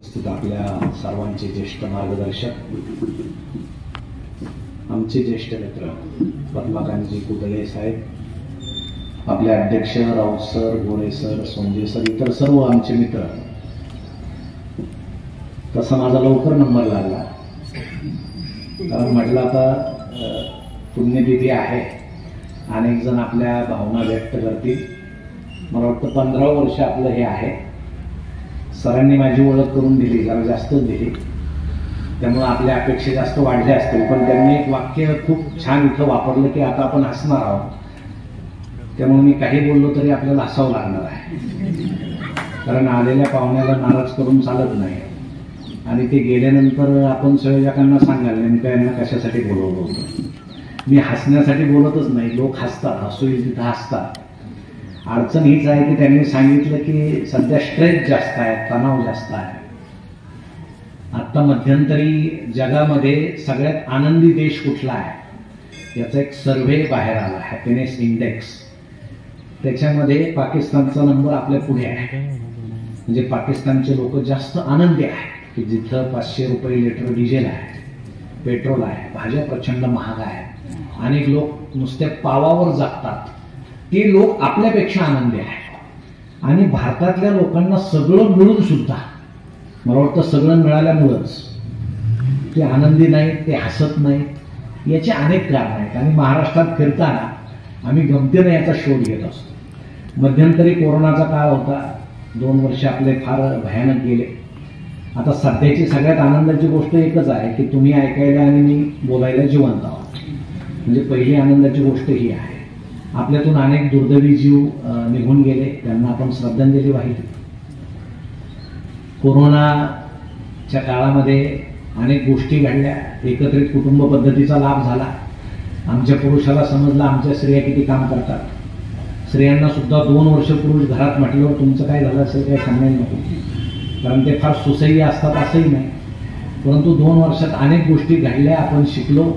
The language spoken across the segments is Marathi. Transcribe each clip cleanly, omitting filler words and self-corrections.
उपस्थित आपल्या सर्वांचे ज्येष्ठ मार्गदर्शक, आमचे ज्येष्ठ मित्र पद्माकांतजी कुदळे साहेब, आपले अध्यक्ष राऊत सर, गोरे सर, सोंजे सर, इतर सर्व आमचे मित्र. तसा माझा लवकर नंबर लागला, कारण म्हटलं आता पुण्यतिथी आहे, अनेक जण आपल्या भावना व्यक्त करतील. मला वाटतं 15 वर्ष आपलं हे आहे. सरांनी माझी ओळख करून दिली, जरा जास्तच दिली, त्यामुळे आपल्या अपेक्षा जास्त वाढल्या असतील. पण त्यांनी एक वाक्य खूप छान इथं वापरलं की आता आपण हसणार आहोत. त्यामुळे मी काही बोललो तरी आपल्याला हसावं लागणार आहे, कारण आलेल्या पाहुण्याला नाराज करून चालत नाही. आणि ते गेल्यानंतर आपण संयोजकांना सांगाल नेमकं यांना कशासाठी बोलवलं होतं. मी हसण्यासाठी बोलतच नाही, लोक हसतात, हसू येईल तिथं हसतात. अडचण हीच आहे की त्यांनी सांगितलं की सध्या स्ट्रेस जास्त आहे, तणाव जास्त आहे. आता मध्यंतरी जगामध्ये सगळ्यात आनंदी देश कुठला आहे याचा एक सर्व्हे बाहेर आला, हॅपीनेस इंडेक्स. त्याच्यामध्ये पाकिस्तानचा नंबर आपल्या पुढे आहे. म्हणजे पाकिस्तानचे लोक जास्त आनंदी आहेत की जिथं 500 रुपये लिटर डिझेल आहे, पेट्रोल आहे, भाज्या प्रचंड महाग आहेत, अनेक लोक नुसत्या पावावर जगतात, ते लोक आपल्यापेक्षा आनंदी आहेत. आणि भारतातल्या लोकांना सगळं मिळून सुद्धा, मला वाटतं सगळं मिळाल्यामुळंच ते आनंदी नाहीत, ते हसत नाहीत. याचे अनेक कारण आहेत. आणि महाराष्ट्रात फिरताना आम्ही गमतीनं याचा शोध घेत असतो. मध्यंतरी कोरोनाचा काळ होता, 2 वर्ष आपले फार भयानक गेले. आता सध्याची सगळ्यात आनंदाची गोष्ट एकच आहे की तुम्ही ऐकायला आणि मी बोलायला जिवंत आहोत. म्हणजे पहिली आनंदाची गोष्ट ही आहे. आपल्यातून अनेक दुर्दैवी जीव निघून गेले, त्यांना आपण श्रद्धांजली वाहिली. कोरोनाच्या काळामध्ये अनेक गोष्टी घडल्या. एकत्रित कुटुंब पद्धतीचा लाभ झाला. आमच्या पुरुषाला समजलं आमच्या स्त्रिया किती काम करतात. स्त्रियांना सुद्धा 2 वर्ष पुरुष घरात म्हटल्यावर तुमचं काय झालं असेल काही सांगायला नको, कारण ते फार सुसह्य असतात असंही नाही. परंतु 2 वर्षात अनेक गोष्टी घडल्या, आपण शिकलो.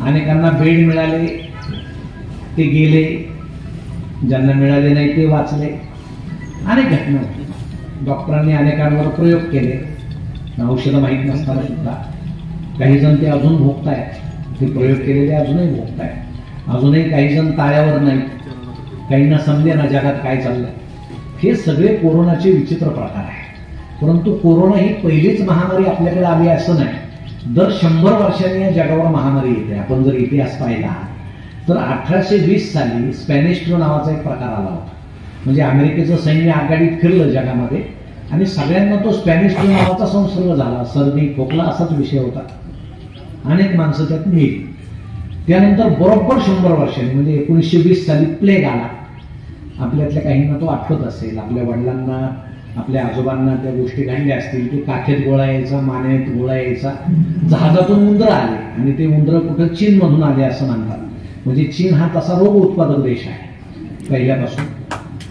अनेकांना बेड मिळाले, ते गेले, ज्यांना मिळाले नाही ते वाचले. अनेक घटना होती. डॉक्टरांनी अनेकांवर प्रयोग केले, औषधं माहीत नसताना सुद्धा. काही जण ते अजून भोगतायत, ते प्रयोग केलेले अजूनही भोगतायत. अजूनही काही जण ताळ्यावर नाहीत, काहींना समजे ना जगात काय चाललंय. हे सगळे कोरोनाचे विचित्र प्रकार आहेत. परंतु कोरोना ही पहिलीच महामारी आपल्याकडे आली असं नाही. दर 100 वर्षांनी या जगावर महामारी येते. आपण जर इतिहास पाहिला तर 1820 साली स्पॅनिश फ्लू नावाचा एक प्रकार आला होता. म्हणजे अमेरिकेचं सैन्य आघाडीत फिरलं जगामध्ये आणि सगळ्यांना तो स्पॅनिश फ्लू नावाचा संसर्ग झाला. सर्दी खोकला असाच विषय होता. अनेक माणसं त्यात मेली. त्यानंतर बरोबर 100 वर्षांनी म्हणजे 1920 साली प्लेग आला. आपल्यातल्या काहींना तो आठवत असेल. आपल्या वडिलांना, आपल्या आजोबांना त्या गोष्टी घडल्या असतील की काखेत गोळा यायचा, मानेत गोळा यायचा. जहाजातून उंदरं आले आणि ते उंदरं कुठं चीनमधून आले असं म्हणतात. म्हणजे चीन हा तसा रोग उत्पादक देश आहे पहिल्यापासून.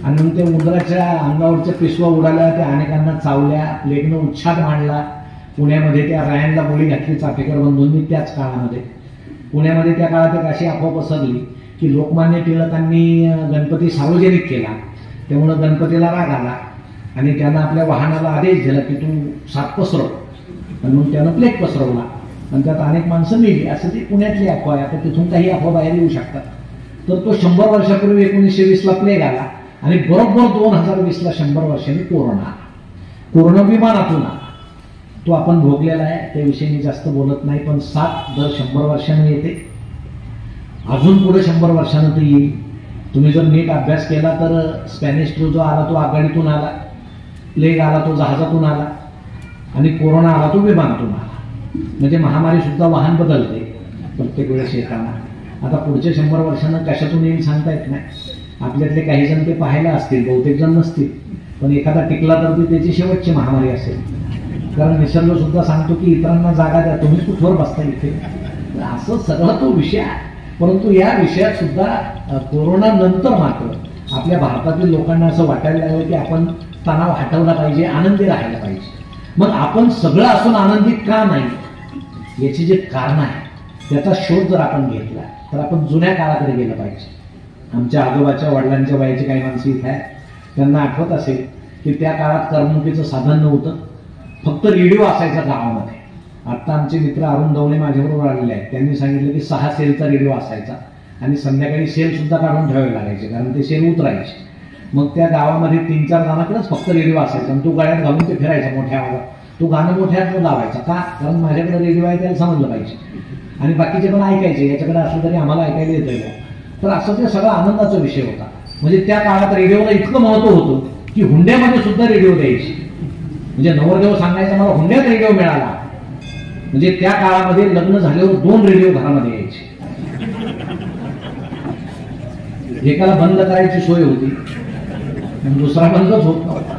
आणि मग त्या उंदराच्या अंगावरच्या पिशव्या उडाल्या, त्या अनेकांना चावल्या, प्लेगनं उच्छाद मांडला. पुण्यामध्ये त्या रायांना गोळी घातली चाफेकर बंधूंनी त्याच काळामध्ये. पुण्यामध्ये त्या काळात एक अशी अफवा पसरली की लोकमान्य टिळकांनी गणपती सार्वजनिक केला, त्यामुळं गणपतीला राग आला आणि त्यानं आपल्या वाहनाला आदेश दिला की तू साप पसरव. आणि मग त्यानं प्लेग पसरवला आणि त्यात अनेक माणसं मेली. असं ती पुण्यातली अफवा आहे. आता तिथून काही अफवा बाहेर येऊ शकतात. तर तो 100 वर्षापूर्वी 1920ला प्लेग आला आणि बरोबर 2020ला 100 वर्षांनी कोरोना आला. कोरोना विमानातून आला. तो आपण भोगलेला आहे, त्याविषयी मी जास्त बोलत नाही. पण साथ दर 100 वर्षांनी येते. अजून पुढे 100 वर्षांनी ते येईल. तुम्ही जर नीट अभ्यास केला तर स्पॅनिश फ्लू जो आला तो आघाडीतून आला, प्लेग आला तो जहाजातून आला आणि कोरोना आला तो विमानातून आला. म्हणजे महामारी सुद्धा वाहन बदलते प्रत्येक वेळेस येताना. आता पुढच्या 100 वर्षांना कशातून येईल सांगता येत नाही. आपल्यातले काही जण ते पाहायला असतील, बहुतेक जण नसतील. पण एखादा टिकला तर ती त्याची शेवटची महामारी असेल. कारण निसर्ग सुद्धा सांगतो की इतरांना जागा द्या, तुम्ही कुठवर बसता इथे. असं सगळं तो विषय आहे. परंतु या विषयात सुद्धा कोरोना नंतर मात्र आपल्या भारतातील लोकांना असं वाटायला लागलं की आपण तणाव हटवला पाहिजे, आनंदी राहायला पाहिजे. मग आपण सगळं असून आनंदी का नाही याची जे कारण आहे त्याचा शोध जर आपण घेतला तर आपण जुन्या काळाकडे गेलं पाहिजे. आमच्या आजोबाच्या वडिलांच्या वयाची काही माणसं इथे आहेत. त्यांना आठवत असेल की त्या काळात करमणुकीचं साधन नव्हतं. फक्त रेडिओ असायचा गावामध्ये. आता आमचे मित्र अरुण दवणे माझ्याबरोबर आलेले आहेत, त्यांनी सांगितलं की 6 सेलचा रेडिओ असायचा आणि संध्याकाळी सेल सुद्धा काढून ठेवावे लागायचे, कारण ते सेल उतरायचे. मग त्या गावामध्ये 3-4 जणांकडेच फक्त रेडिओ असायचा आणि तो गळ्यात घालून ते फिरायचा मोठ्या आवाजात. तो गाणं मोठ्यात लावायचा का, कारण माझ्याकडे रेडिओ आहे त्याला समजलं पाहिजे आणि बाकीचे पण ऐकायचे, याच्याकडे असलं तरी आम्हाला ऐकायला येतं. तर असं ते सगळा आनंदाचा विषय होता. म्हणजे त्या काळात रेडिओला इतकं महत्व होतं की हुंड्यामध्ये सुद्धा रेडिओ द्यायचे. म्हणजे नवरदेव सांगायचा मला हुंड्यात रेडिओ मिळाला. म्हणजे त्या काळामध्ये लग्न झाल्यावर 2 रेडिओ घरामध्ये यायचे. एकाला बंद करायची सोय होती, दुसरा बंदच होत नव्हता,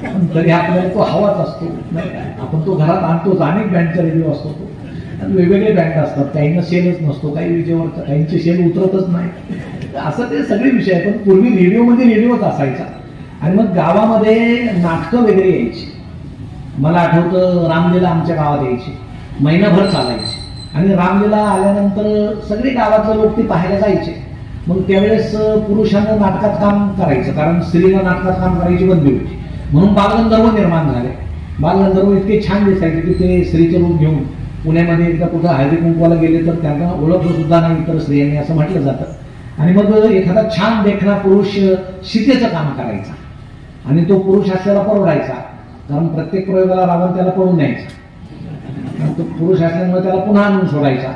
पण तरी आपल्याला तो हवाच असतो. आपण तो घरात आणतो. अनेक बँडचा रेडिओ असतो तो, वेगवेगळे बँड असतात, काहींना सेलच नसतो, काही विजेवरचा, काहींचे सेल उतरतच नाही. असं ते सगळे विषय आहे. पण पूर्वी रेडिओमध्ये रेडिओच असायचा आणि मग गावामध्ये नाटकं वगैरे यायची. मला आठवतं रामलीला आमच्या गावात यायची, महिनाभर चालायची आणि रामलीला आल्यानंतर सगळे गावातले लोक ते पाहायला जायचे. मग त्यावेळेस पुरुषानं नाटकात काम करायचं, कारण स्त्रीला नाटकात काम करायची बंदी होती. म्हणून बालगंधर्व निर्माण झाले. बालगंधर्व इतके छान दिसायचे की ते स्त्रीचे रूप घेऊन पुण्यामध्ये एकदा कुठं हळदी कुंकवाला गेले तर त्यांना ओळखलं सुद्धा नाही इतर स्त्रियांनी, असं म्हटलं जातं. आणि मग एखादा छान देखणा पुरुष सीतेचं काम करायचा आणि तो पुरुष असल्याला परवडायचा, कारण प्रत्येक प्रयोगाला रावण त्याला पळून न्यायचा. तो पुरुष असल्यामुळे त्याला पुन्हा आणून सोडायचा.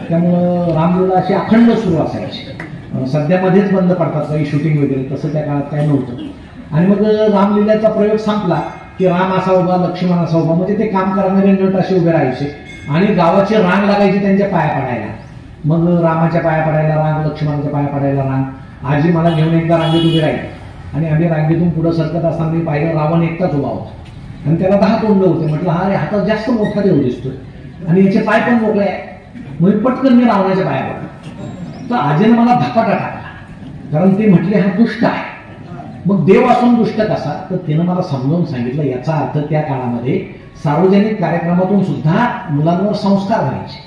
त्यामुळं रामलीला अशी अखंड सुरू असायची. सध्या मध्येच बंद पडतात काही शूटिंग वगैरे, तसं त्या काळात काय नव्हतं. आणि मग रामलीलाचा प्रयोग संपला की राम असा उभा, लक्ष्मण असा उभा, म्हणजे ते काम करणारे नट असे उभे राहायचे आणि गावाची रांग लागायची त्यांच्या पाया पडायला. मग रामाच्या पाया पडायला रांग, लक्ष्मणाच्या पाया पडायला रांग. आजी मला घेऊन एकदा रांगेत उभी राहिली आणि आम्ही रांगेतून पुढे सरकत असताना मी पाहिलं रावण एकटाच उभा होता आणि त्याला 10 तोंड होते. म्हटलं हा रे, हातात जास्त मोठा देव दिसतोय आणि याचे पाय पण मोकळे आहे. मग पटकन मी रावणाच्या पाया पडलो. तर आजीने मला धपाटा टाकला, कारण ते म्हटले हा दुष्ट आहे. मग देव असून दुष्ट कसा, तर तिनं मला समजावून सांगितलं याचा अर्थ त्या काळामध्ये सार्वजनिक कार्यक्रमातून सुद्धा मुलांवर संस्कार व्हायचे,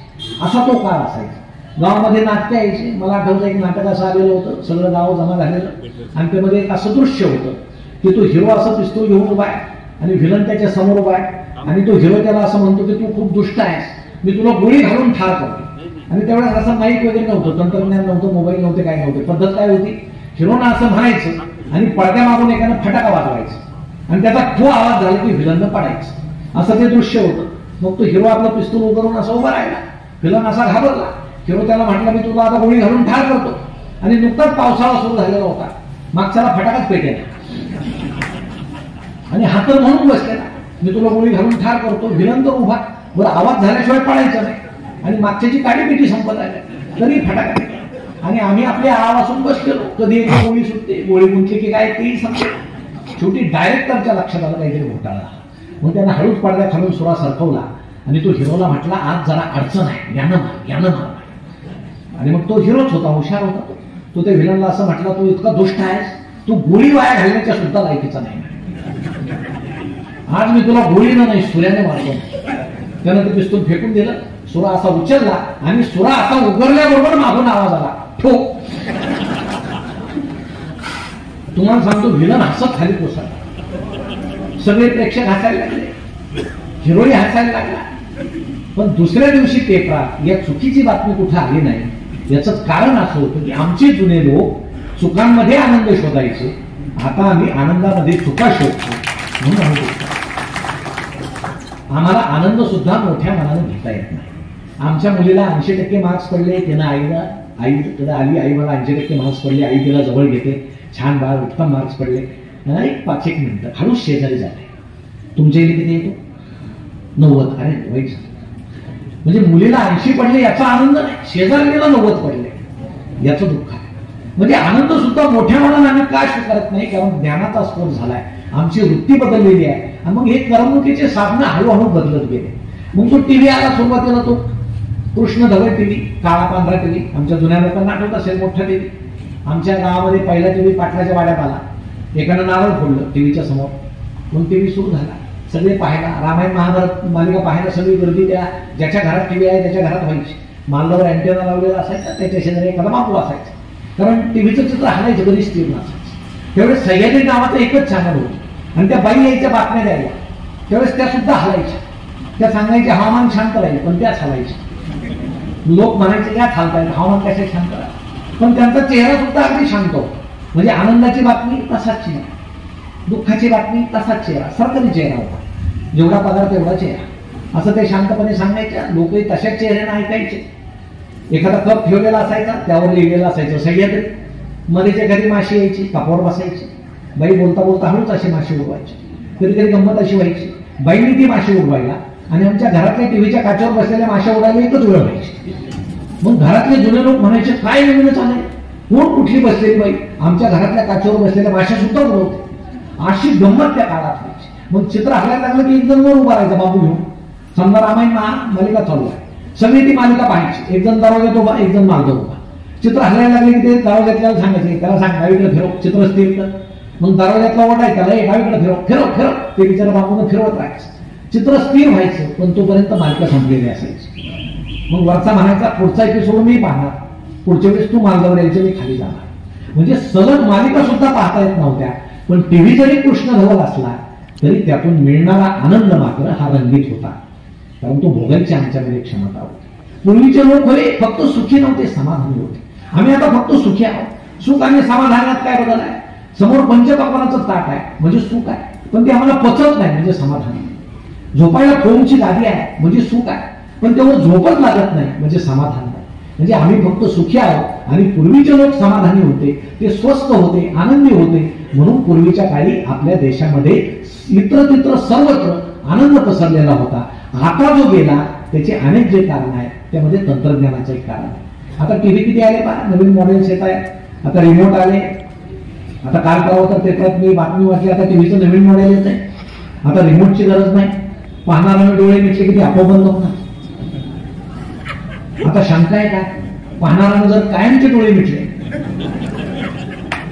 असा तो काळ असायचा. गावामध्ये नाट्य यायचे. मला आठवतं एक नाटक असं आलेलं होतं, सगळं गाव जमा झालेलं आणि त्यामध्ये एक असं दृश्य होतं की तो हिरो असं पिस्तूल घेऊन उभा आहे आणि व्हिलन त्याच्या समोर उभा आहे आणि तो हिरो त्याला असं म्हणतो की तू खूप दुष्ट आहेस, मी तुला गोळी घालून ठार करतो. आणि त्यावेळेस असं माईक वगैरे नव्हतं, तंत्रज्ञान नव्हतं, मोबाईल नव्हते, काय नव्हते. पद्धत काय होती, हिरोना असं म्हणायचं आणि पडद्यामागून एकानं फटाका वाजवायचा आणि त्याचा खूप आवाज झाला की व्हिलननं पडायचं. असं ते दृश्य होतं. मग तो हिरो आपला पिस्तूल उभारून असा उभा राहिला, व्हिलन असा घाबरला. हिरो त्याला म्हटलं मी तुला आता गोळी घालून ठार करतो. आणि नुकताच पावसाळा सुरू झालेला होता, मागच्याला फटाकाच पेटेला आणि हात म्हणून बसलेला, मी तुला गोळी घालून ठार करतो. व्हिलन तर उभा, बरं आवाज झाल्याशिवाय पडायचं नाही आणि मागच्याची काडीपिटी संपत आल्या तरी फटाका. आणि आम्ही आपले आवाजून बसलेलो, कधी एक गोळी सुटते, गोळी गुंतली की काय तेही समजते. शेवटी डायरेक्टरच्या लक्षात आलं काहीतरी घोटाळा. मग त्यानं हळूच पडद्या खालून सुरा सरकवला आणि तो हिरोला म्हटला आज जरा अडचण आहे, यानं मार. आणि मग तो हिरोच होता, हुशार होता. तो त्या व्हिलनला असं म्हटला तू इतका दुष्ट आहेस, तू गोळी वाया घालण्याच्या सुद्धा लायकीचा नाही, आज मी तुला गोळीनं नाही सुऱ्याने मारतो. त्यानं ते पिस्तूल फेकून दिलं. सुरा असा उचलला आणि सुरा असा उगरल्याबरोबर मागून आवाज आला ठोक. तुम्हाला सांगतो व्हिलन हसत खाली कोसळला. सगळे प्रेक्षक हसायला लागले, हिरोही हसायला लागला. पण दुसऱ्या दिवशी पेपरात या चुकीची बातमी कुठे आली नाही. याचं कारण असं होतं की आमचे जुने लोक चुकांमध्ये आनंद शोधायचे, आता आम्ही आनंदामध्ये चुका शोधतो. म्हणून आम्हाला आनंद सुद्धा मोठ्या मनाने घेता येत नाही. आमच्या मुलीला 80% मार्क्स पडले, तिनं आईकडे आली, आई मला 80% मार्क्स पडले, आई तिला जवळ घेते, छान बाळ, उत्तम मार्क्स पडले. एक 5-1 मिनिटं हळूच शेजारी झाले, तुमच्या इथे किती येतो 90. अरे वाईट झालं. म्हणजे मुलीला 80 पडले याचा आनंद नाही, शेजारीला 90 पडले याचं दुःख आहे. म्हणजे आनंद सुद्धा मोठ्या मनाने आम्ही का स्वीकारत नाही, कारण ज्ञानाचा स्फोट झालाय, आमची वृत्ती बदललेली आहे. आणि मग हे करमणुकीचे साधनं हळूहळू बदलत गेले. मग तो टीव्ही आला, सुरुवातीला तो कृष्ण धवल टीव्ही, काळा पांढरा टीव्ही. आमच्या जुन्या लोकांना आठवत असेल मोठा टीव्ही. आमच्या गावामध्ये पहिला टीव्ही पाटलाच्या वाड्यात आला, एकानं नारळ फोडलं टीव्हीच्या समोर, मग टीव्ही सुरू झाला. सगळे पाहायला, रामायण महाभारत मालिका पाहायला सगळी गर्दी त्या ज्याच्या घरात टीव्ही आहे त्याच्या घरात व्हायची. मालदावर अँटेना लावलेला असायचा, त्याच्या शेजारी एखादा बापू असायचा, कारण टीव्हीचं चित्र हालायचं, कधीच स्थिर नसायचं. तेवढे सह्याद्री नावाचं एकच चॅनल होतं आणि त्या बाई यायच्या बातम्या द्यायला. त्यावेळेस त्या सुद्धा हलायच्या. त्या सांगायचे हवामान शांत राहील, पण त्याच हलायच्या. लोक म्हणायचे या चालतायत, हवामान कशा शांत राहील, पण त्यांचा चेहरा सुद्धा अगदी शांत होता. म्हणजे आनंदाची बातमी तसाच चेहरा, दुःखाची बातमी तसाच चेहरा, सरकारी चेहरा होता. जेवढा पदार्थ तेवढा चेहरा, असं ते शांतपणे सांगायच्या. लोकही तशाच चेहऱ्याने ऐकायचे. एखादा कप ठेवलेला असायचा, त्यावर लिहिलेला असायचं सह्याद्री. मध्येच एखादी माशी यायची, कापावर बसायची. बाई बोलता बोलता हळूच अशी माशी उडवायची. कधी कधी गंमत अशी व्हायची, बाईंनी ती माशी उडवायला आणि आमच्या घरातल्या टीव्हीच्या काचेवर बसलेल्या माश्या उडायला एकच वेळ व्हायची. मग घरातले जुने लोक म्हणायचे काय नवीनच आलंय, कोण कुठली बसलेली बाई आमच्या घरातल्या काचेवर बसलेल्या माश्या सुद्धा उडवते. अशी गंमत त्या काळात व्हायची. मग चित्र हलायला लागलं की एक जण वर उभा राहायचा बाबू घेऊन. समजा रामायण मालिका चालू आहे, सगळी ती मालिका पाहायची. एक जण दरवाजात उभा, एक जण मार्ग उभा. चित्र हलायला लागले की ते दरवाजातल्याला सांगायचे, त्याला सांग डावीकडे फिरव, चित्र स्थिर कर. मग दरवाजातला ओढायचा, त्याला डावीकडे फिरव फिरव फिरव, ते बिचारा बाबूने फिरवत राहायचं. चित्र स्थिर व्हायचं, पण तोपर्यंत मालिका संपलेली असायची. मग वरचा म्हणायचा पुढचा एपिसोड मी पाहणार, पुढच्या वेळेस तू मार्गावर यायचं, मी खाली जाणार. म्हणजे सलग मालिका सुद्धा पाहता येत नव्हत्या. पण टीव्ही जरी कृष्णधवल असला तरी त्यातून मिळणारा आनंद मात्र हा रंगीत होता, कारण तो भोगायची आमच्याकडे क्षमता होती. पूर्वीचे लोक होते फक्त सुखी नव्हते, समाधानी होते. आम्ही आता फक्त सुखी आहोत. सुख आणि समाधानात काय बदल आहे? समोर पंचपक्वानाचं ताट आहे म्हणजे सुख आहे, पण ते आम्हाला पचत नाही म्हणजे समाधान आहे. झोपायला फोमची गादी आहे म्हणजे सुख आहे, पण तेव्हा झोपच लागत नाही म्हणजे समाधान नाही. म्हणजे आम्ही फक्त सुखी आहोत. आणि पूर्वीचे लोक समाधानी होते, ते स्वस्थ होते, आनंदी होते. म्हणून पूर्वीच्या काळी आपल्या देशामध्ये इतर तित्र सर्वत्र आनंद पसरलेला होता. आता जो गेला त्याचे अनेक जे कारण आहेत, त्यामध्ये तंत्रज्ञानाचं एक कारण आहे. आता टीव्ही किती आले पहा, नवीन मॉडेल्स येत आहेत. आता रिमोट आले. आता काल परवा तर पेपरात मी बातमी वाचली, आता टीव्हीचं नवीन मॉडेल येत आहे. आता रिमोटची गरज नाही, पाहणाऱ्याने डोळे मिटले की ते आपोआप बंद होणार. आता शंका आहे काय, पाहणाऱ्याने जर कायमचे डोळे मिटले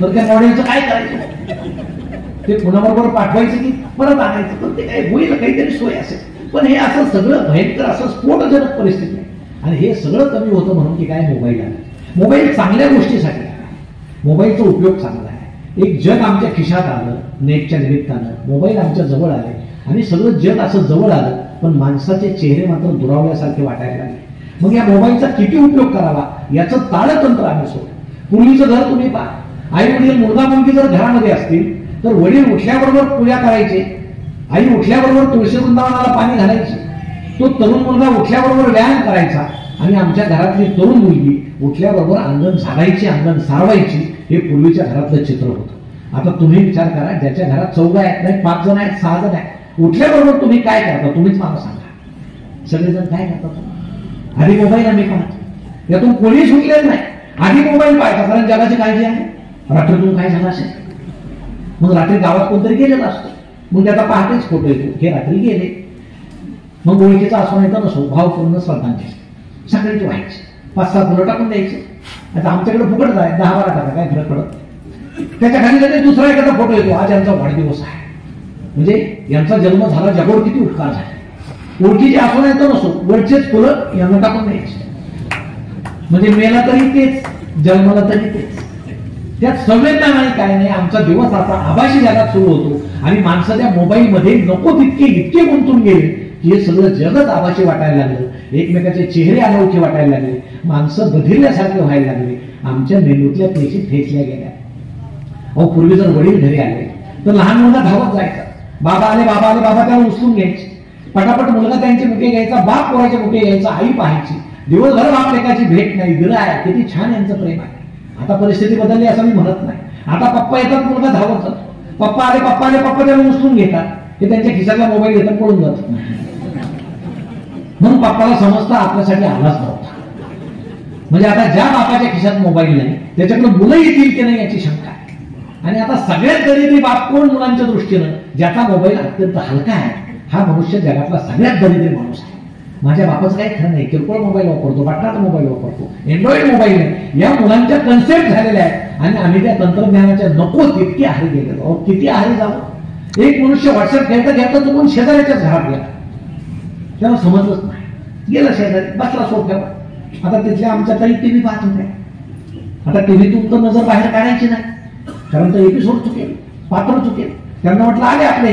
तर त्या मॉडेलचं काय करायचं? ते पुन्हा पाठवायचं की परत आणायचं? पण ते काय होईल, काहीतरी सोय असेल. पण हे असं सगळं भयंकर असं स्फोटजनक परिस्थिती आहे. आणि हे सगळं कमी होतं म्हणून की काय मोबाईल आला. मोबाईल चांगल्या गोष्टीसाठी आला, मोबाईलचा उपयोग चांगला आहे. एक जग आमच्या खिशात आलं नेटच्या निमित्तानं, मोबाईल आमच्या जवळ आले आणि सगळं जग असं जवळ आलं, पण माणसाचे चेहरे मात्र दुरावल्यासारखे वाटायला लागले. मग या मोबाईलचा किती उपयोग करावा याचं ताळतंत्र आम्ही सोडलं. पूर्वीचं घर तुम्ही पहा, आई वडील मुलगा मुलगी जर घरामध्ये असतील तर वडील उठल्याबरोबर पूजा करायचे, आई उठल्याबरोबर तुळशी वृंदावनाला पाणी घालायची, तो तरुण मुलगा उठल्याबरोबर व्यायाम करायचा आणि आमच्या घरातली तरुण मुलगी उठल्याबरोबर अंगण झाडायची, अंगण सारवायची. हे पूर्वीच्या घरातलं चित्र होतं. आता तुम्ही विचार करा, ज्याच्या घरात 14 आहेत, नाही 5 जण आहेत, 6 जण आहेत, उठल्याबरोबर तुम्ही काय करता? तुम्हीच मला सांगा. सगळेजण काय करतात? आधी मोबाईल आम्ही पाहतो, यातून कोणी सुटलेलं नाही. आधी मोबाईल पाहायचा, कारण जगाची काळजी आहे. रात्रीतून काय झालं असेल, मग रात्री गावात कोणतरी गेलेला असतो, मग त्याचा पहाटेच फोटो येतो, हे रात्री गेले. मग ओळखीचा असो नाही तर नसो, भावपूर्ण श्रद्धांजली सगळ्यांची व्हायची. 5-6 फुलं टाकून द्यायचे. आता आमच्याकडे फुकट जाय 10-12 टाका, काय फरक पडत. त्याच्या खाली लगेच दुसरा एखादा फोटो येतो, आज यांचा वाढदिवस आहे, म्हणजे यांचा जन्म झाला, जगावर किती उपकार झाले. ओळखीचे असो नाही तर नसो, वरचेच फुलं यांना टाकून द्यायचे. म्हणजे मेला तरी तेच, जन्माला तरी तेच. त्यात संवेदना नाही, काय नाही. आमचा दिवस असा आभासी जगात सुरू होतो आणि माणसं त्या मोबाईलमध्ये नको तितके इतके गुंतून गेले की हे सगळं जगच आभासी वाटायला लागलं. एकमेकाचे चेहरे अनोळखी वाटायला लागले, माणसं बधिरल्यासारखे व्हायला लागले, आमच्या मेंदूतल्या पेशी ठेचल्या गेल्या. अहो, पूर्वी जर वडील घरी आले तर लहान मुलगा धावत जायचा, बाबा आले बाबा आले, बाबा त्याला उचलून घ्यायचे. पटापट मुलगा त्यांचे मुके घ्यायचा, बाप पोराचे मुके घ्यायचा, आई पाहायची. दिवसभर बाप लेकाची भेट नाही, दिलं आहे, किती छान यांचं प्रेम आहे. आता परिस्थिती बदलली असं मी म्हणत नाही. आता पप्पा येतात, मुलगा धावत जातो. पप्पा आले पप्पा आले, पप्पा त्याला उचलून घेतात, ते त्यांच्या खिशातला मोबाईल घेतात, पळून जातात. म्हणून पप्पाला समजतं आपल्यासाठी आलाच नव्हता. म्हणजे आता ज्या बापाच्या खिशात मोबाईल नाही त्याच्याकडे मुलं येतील की नाही याची शंका आहे. आणि आता सगळ्यात दरिद्री बाप कोण मुलांच्या दृष्टीनं? ज्याचा मोबाईल अत्यंत हलका आहे, हा मनुष्य जगातला सगळ्यात दरिद्री माणूस आहे. माझ्या बापाचं काही खरं नाही, किरकोळ मोबाईल वापरतो, बटनाचा मोबाईल वापरतो, एंड्रॉइड मोबाईल नाही. या मुलांच्या कन्सेप्ट झालेल्या आहेत आणि आम्ही त्या तंत्रज्ञानाच्या नको तितके आहारी गेलेलो. किती आहारी जावं? एक मनुष्य व्हॉट्सअप घ्यायचा घ्यायचा तो पण शेजाऱ्याच्याच घरात गेला, त्याला समजलंच नाही, गेला शेजारी, बसला सोफ्यावर. आता तिथल्या आमच्या ताई टीव्ही पाहत होत्या. आता टीव्हीतून तर नजर बाहेर काढायची नाही, कारण तो एपिसोड चुकेल, पात्र चुकेल. त्यांना म्हटलं आले आपले,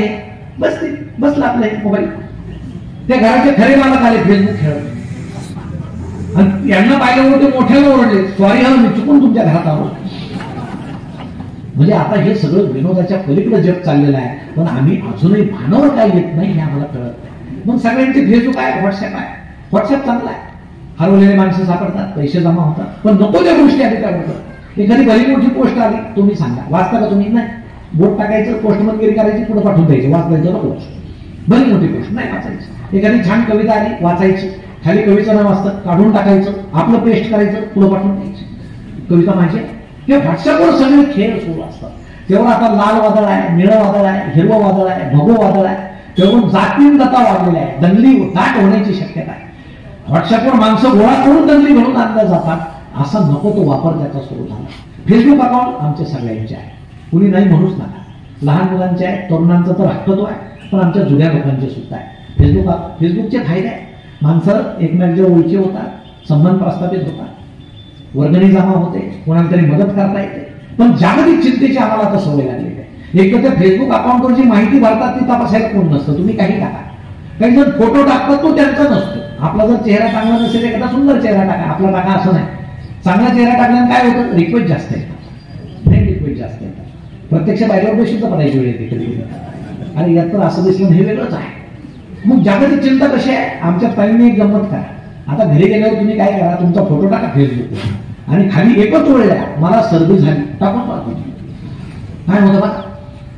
बस ते बसला आपला मोबाईल. त्या घराचे खरे मालक आले फेसबुक खेळत आणि यांना पाहिल्यावर ते मोठ्याने ओरडले, सॉरी हा मी चुकून तुमच्या घरात आलो. म्हणजे आता हे सगळं विनोदाच्या पलीकडे जग चाललेलं आहे, पण आम्ही अजूनही भानावर काय येत नाही हे आम्हाला कळत नाही. मग सगळ्यांचे फेसबुक आहे, व्हॉट्सअप आहे. व्हॉट्सअप चांगला आहे, हरवलेले माणसं सापडतात, पैसे जमा होतात, पण नको त्या गोष्टी आधी काय होतात. एखादी भली मोठी पोस्ट आली, तुम्ही सांगा वाचता का तुम्ही? नाही. बोट टाकायचं, पोस्टमनगिरी करायची, पुढे पाठवून द्यायची, वाचायचं नको. भली मोठी पोस्ट नाही वाचायची. एखादी छान कविता आली, वाचायची, खाली कवीचं नाव असतं, काढून टाकायचं, आपलं पेस्ट करायचं, पुढे पाठवून द्यायची. कविता माझी किंवा व्हॉट्सअपवर सगळे खेळ सुरू असतात. तेव्हा आता लाल वादळ आहे, निळं वादळ आहे, हिरवं वादळ आहे, भगवं वादळ आहे, तेव्हा जातींगता वाढलेल्या आहे, दंगली दाट होण्याची शक्यता आहे. व्हॉट्सअपवर माणसं गोळा करून दंगली घडून आणल्या जातात. असा नको तो वापर त्याचा सुरू झाला. फेसबुक अकाउंट आमच्या सगळ्यांचे आहे, कुणी नाही म्हणूच नका. लहान मुलांचे आहे, तरुणांचा तर हक्क आहे, पण आमच्या जुन्या लोकांचे सुद्धा आहे. फेसबुकचे फायदे आहे. माणसं एकमेकांच्या ओळखी होतात, संबंध प्रस्थापित होतात, वर्गणी जमा होते, कोणाला तरी मदत करता येते. पण जागतिक चिंतेची आम्हाला आता सवय लागलेली आहे. एक तर त्या फेसबुक अकाउंटवर जी माहिती भरतात ती तपासायला कोण नसतं. तुम्ही काही टाका, काही जण फोटो टाकतात तो त्यांचा नसतो. आपला जर चेहरा चांगला नसेल, एखादा सुंदर चेहरा टाका, आपला टाका असं नाही. चांगला चेहरा टाकल्यानं काय होतं, रिक्वेस्ट जास्त येतात. नाही, रिक्वेस्ट जास्त येतात. प्रत्यक्ष बायकोवर सुद्धा पडायची वेळ येते कधी. आणि यात तर असं दिसलं हे वेगळंच आहे. मग जागतिक चिंता कशी आहे? आमच्या ताईंनी एक गंमत करा. आता घरी गेल्यावर तुम्ही काय करा, तुमचा फोटो टाका फेसबुकवर आणि खाली एकच ओळ द्या, मला सर्दी झाली, टाकून पाहतो. काय होतं बघा,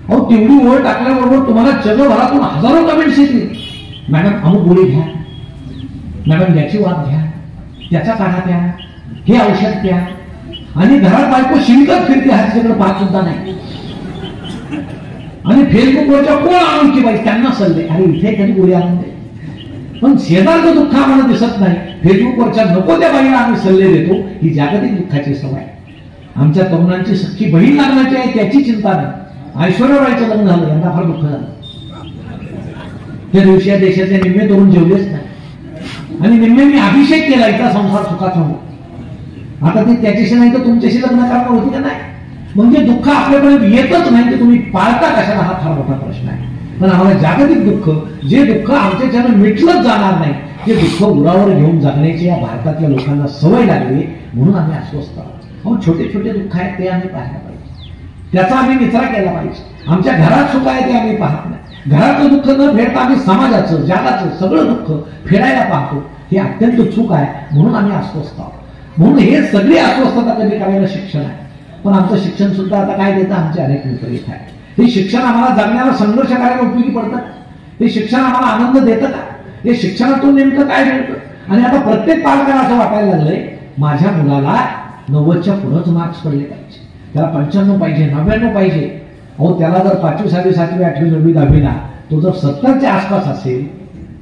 अहो तेवढी ओळ टाकल्याबरोबर तुम्हाला जगभरातून हजारो कमेंट्स येतील. मॅडम अमुक गोळी घ्या, मॅडम याची वाद घ्या, त्याचा काढा प्या, हे औषध प्या. आणि घरात बायको शिंकत फिरते, हातीकडे पाहत सुद्धा नाही. आणि फेसबुकवरच्या कोण आणून की बाई त्यांना सल्ले, अरे इथे कधी गोळी आणून दे. पण शेजारचं दुःख आम्हाला दिसत नाही. फेसबुकवरच्या नको त्या बाईला आम्ही सल्ले देतो. ही जागतिक दुःखाची सवय. आमच्या तरुणांची सख्खी बहीण लागण्याची आहे त्याची चिंता नाही. ऐश्वर्या रायचं लग्न झालं, यांना फार दुःख झालं. त्या दिवशी या देशातले निम्मे तरुण जेवलेच नाही आणि निम्मे मी अभिषेक केला इथला संसार सुखाचा हो. आता ते त्याच्याशी नाही तर तुमच्याशी लग्न करणार होती का नाही? म्हणजे दुःख आपल्याकडे येतच नाही की तुम्ही पाळता कशाला, हा फार मोठा प्रश्न आहे. पण आम्हाला जागतिक दुःख, जे दुःख आमच्याच्यानं मिटलंच जाणार नाही, ते दुःख उरावर घेऊन जगण्याची या भारतातल्या लोकांना सवय लागली. म्हणून आम्ही अस्वस्थ आहोत. अहो छोटे छोटे दुःख आहेत ते आम्ही पाहायला पाहिजे, त्याचा आम्ही निचरा केला पाहिजे. आमच्या घरात सुख आहे ते आम्ही पाहत नाही. घराचं दुःख न फेडता आम्ही समाजाचं, जगाचं सगळं दुःख फेडायला पाहतो. हे अत्यंत चूक आहे. म्हणून आम्ही अस्वस्थ आहोत. म्हणून हे सगळी अस्वस्थता कमी करायला शिक्षण आहे. पण आमचं शिक्षण सुद्धा आता काय देतं, आमचे अनेक विपरीत आहे. हे शिक्षण आम्हाला जगण्याला संघर्ष करायला उपयोगी पडतं? हे शिक्षण आम्हाला आनंद देतं का? हे शिक्षणातून नेमकं काय मिळतं? आणि आता प्रत्येक पालकाला असं वाटायला लागलंय, माझ्या मुलाला 90च्या पुढंच मार्क्स पडले पाहिजे, त्याला 95 पाहिजे, 99 पाहिजे. अहो त्याला जर 5वी 6वी 7वी 8वी 9वी 10वीला तो जर 70च्या आसपास असेल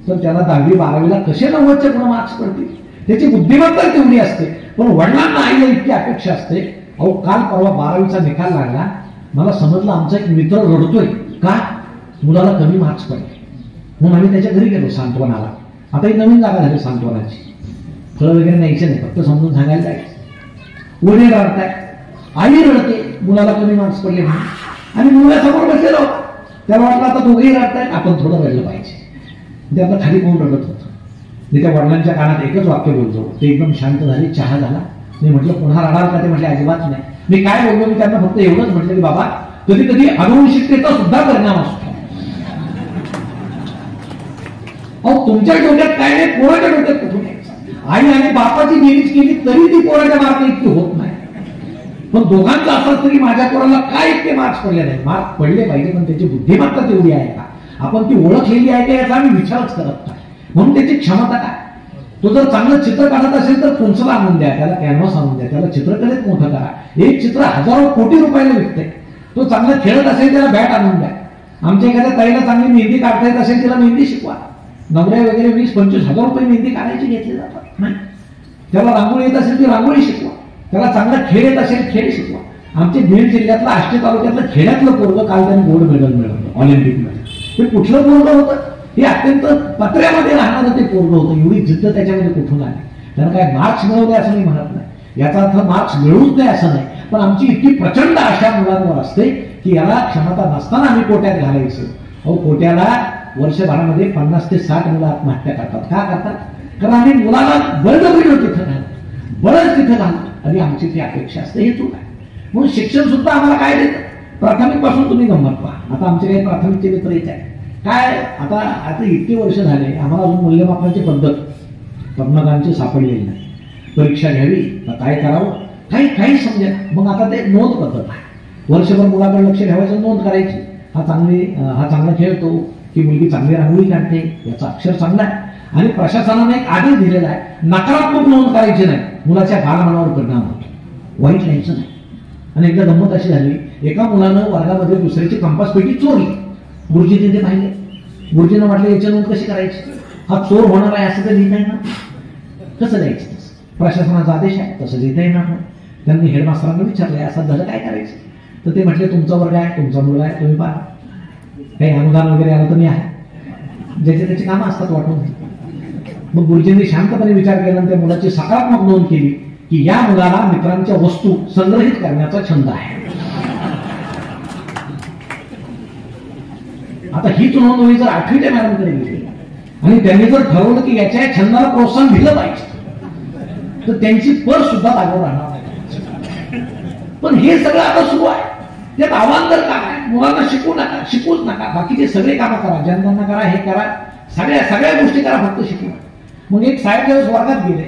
तर त्याला 10वी 12वीला कसे 90च्या पुढे मार्क्स पडतील? त्याची बुद्धिमत्ता तेवढी असते. पण वडिलांना आईला इतकी अपेक्षा असते. अहो काल परवा 12वीचा निकाल लागला, मला समजलं आमचा एक मित्र रडतोय का मुलाला कमी मार्क्स पडले. म्हणून आम्ही त्याच्या घरी गेलो सांत्वनाला. आता ही नवीन जागा झाली सांत्वनाची, फळं वगैरे न्यायचे नाही, फक्त समजून सांगायला जायचं. वडील रडताय, आई रडते मुलाला कमी मार्क्स पडले म्हणून. आणि मुलासमोर बसलेला होता, त्याला वाटलं आता दोघेही रडतायत, आपण थोडं रडलं पाहिजे. ते आपलं खाली कोण रडत होतं. मी त्या वडिलांच्या कानात एकच वाक्य बोलतो, ते एकदम शांत झाले. चहा झाला. मी म्हटलं पुन्हा रडाल का? ते म्हटले अजिबात नाही. मी काय बोललो, मी त्यांना फक्त एवढंच म्हटलं की बाबा कधी कधी अनुवंशिकतेचा सुद्धा परिणाम असतो. अहो तुमच्या डोक्यात काय नाही, पोराच्या डोक्यात कुठून यायचं? आई आणि बापाची बेरीज केली तरी ती पोराच्या मार्क इतकी होत नाही. पण दोघांचं असं तरी माझ्या पोराला काय इतके मार्क्स पडले नाही. मार्क्स पडले पाहिजे, पण त्याची बुद्धिमत्ता तेवढी आहे का, आपण ती ओळखलेली आहे का याचा आम्ही विचारच करत नाही. म्हणून त्याची क्षमता काय? तो जर चांगलं चित्र काढत असेल तर पेन्सिल आणून द्या, त्याला कॅनव्हास आणून द्या, त्याला चित्रकलेत मोठं करा. एक चित्र हजारो कोटी रुपयाला विकते. तो चांगलं खेळत असेल त्याला बॅट आणून द्या. आमच्या एखाद्या ताईला चांगली मेहंदी काढता येत असेल तिला मेहंदी शिकवा. नवऱ्या वगैरे 20-25 हजार रुपये मेहंदी काढायची घेतली जातात नाही. त्याला रांगोळी येत असेल ती रांगोळी शिकवा. त्याला चांगला खेळ येत असेल खेळ शिकवा. आमच्या बीड जिल्ह्यातलं आष्टे तालुक्यातलं खेड्यातलं पोरगं काल त्यांनी गोल्ड मेडल मिळवलं ऑलिम्पिकमध्ये. ते कुठलं पोरगं होतं? हे अत्यंत पत्र्यामध्ये राहणारं ते पोरगं होतं. एवढी जिद्द त्याच्यामध्ये कुठून आली? त्यानं काय मार्क्स मिळवले असं मी म्हणत नाही, याचा अर्थ मार्क्स मिळूच नाही असं नाही. पण आमची इतकी प्रचंड आशा मुलांवर असते की याला क्षमता नसताना आम्ही कोट्यात घालायचं. अहो कोट्याला वर्षभरामध्ये 50 ते 60 मुलं आत्महत्या करतात. का करतात? कारण आम्ही मुलाला बळजबरीनं तिथं घालतो, बळच तिथं घालतो आणि आमची ती अपेक्षा असते. हे चूक आहे. म्हणून शिक्षण सुद्धा आम्हाला काय देतं? प्राथमिक पासून तुम्ही गंमत पहा. आता आमचे काही प्राथमिकचे मित्र येत आहे काय, आता इतके वर्ष झाले आम्हाला अजून मूल्यमापनाची पद्धत पद्मकांची सापडलेली नाही. परीक्षा घ्यावी तर काय करावं काही समजेल. मग आता ते नोंद पद्धत आहे. वर्षभर मुलाकडे लक्ष ठेवायचं, नोंद करायची. हा चांगला खेळतो, की मुलगी चांगली रांगोळी काढते, याचा अक्षर चांगला आहे. आणि प्रशासनाने एक आदेश दिलेला आहे, नकारात्मक नोंद करायची नाही, मुलाच्या बालमनावर परिणाम होतो, वाईट लिहायचं नाही. आणि एकदा गंमत अशी झाली, एका मुलानं वर्गामध्ये दुसऱ्याची कंपास पेटी चोरली. गुरुजी तिथे पाहिले. गुरुजीनं म्हटलं याची नोंद कशी करायची? हा चोर होणार आहे असं तर लिहिता येणार, कसं द्यायचं? तसं प्रशासनाचा आदेश आहे, तसं लिहिता येणार नाही. त्यांनी हेडमास्टरांना विचारलंय असं झालं काय करायचं? तर ते म्हटले तुमचा वर्ग आहे, तुमचा मुलगा आहे, तुम्ही पहा, काही अनुदान वगैरे आलं तर मी आहे. ज्याचे त्याची कामं असतात वाटून. मग गुरुजींनी शांतपणे विचार केला आणि त्या मुलाची सकारात्मक नोंद केली की या मुलाला मित्रांच्या वस्तू संग्रहित करण्याचा छंद आहे. आता हीच नोंद होई जर 8वीच्या मॅडमकडे गेली आणि त्यांनी जर ठरवलं की याच्या छंदाला प्रोत्साहन दिलं पाहिजे, तर त्यांची पर सुद्धा जागेवर राहणार नाही. पण हे सगळं आता सुरू आहे. त्यात आव्हान तर काय? मुलांना शिकूच नका, बाकीचे सगळे कामं करा, जनगणना करा, हे करा, सगळ्या गोष्टी करा, फक्त शिकू. मग एक साहेब ज्यावेळेस वर्गात गेले,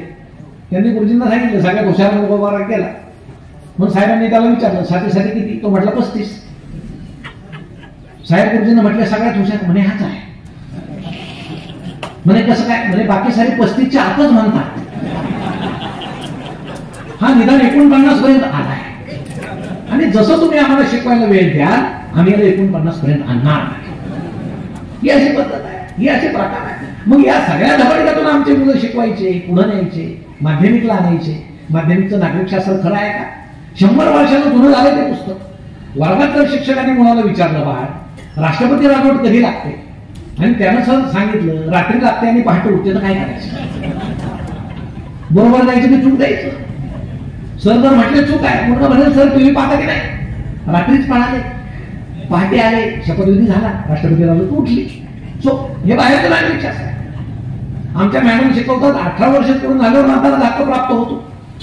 त्यांनी गुरुजींना सांगितलं सगळ्या हुशारांना उभा केला. मग साहेबांनी त्याला विचारलं साठी किती? तो म्हटला 35. साहेब गुरुजींना म्हटलं सगळ्यात हुशार? म्हणे हाच आहे. म्हणे कसं काय? म्हणे बाकी सारे 35च्या आतच म्हणतात, हा निदान 49 पर्यंत आलाय. आणि जसं तुम्ही आम्हाला शिकवायला वेळ द्या, आम्ही याला 49 पर्यंत आणणार. ही अशी पद्धत आहे, ही असे प्रकार आहे. मग या सगळ्या धबाडीतून आमचे मुलं शिकवायचे, पुढे न्यायचे, माध्यमिकला आणायचे. माध्यमिकचं नागरिकशास्त्र खरं आहे का? 100 वर्षाचं जुनं झालं ते पुस्तक. वर्गात तर शिक्षकांनी मुलाला विचारलं, बाळ राष्ट्रपती राजवट कधी लागते? आणि त्यानं सर सांगितलं रात्री लागते आणि पहाटे उठते, तर काय करायचं? बरोबर जायचं की चूक द्यायचं? सर जर म्हटले चूक आहे, मुलगा म्हणेल सर तुम्ही पाहता की नाही, रात्रीच पाळाले, पहाटे आले, शपथविधी झाला, राष्ट्रपती राजवट उठली. सो हे बाहेरचं नागरिकशास्त्र आहे. आमच्या मॅडम शिकवतात 18 वर्ष पूर्ण झाल्यावर मतदानाचा हक्क प्राप्त होतो.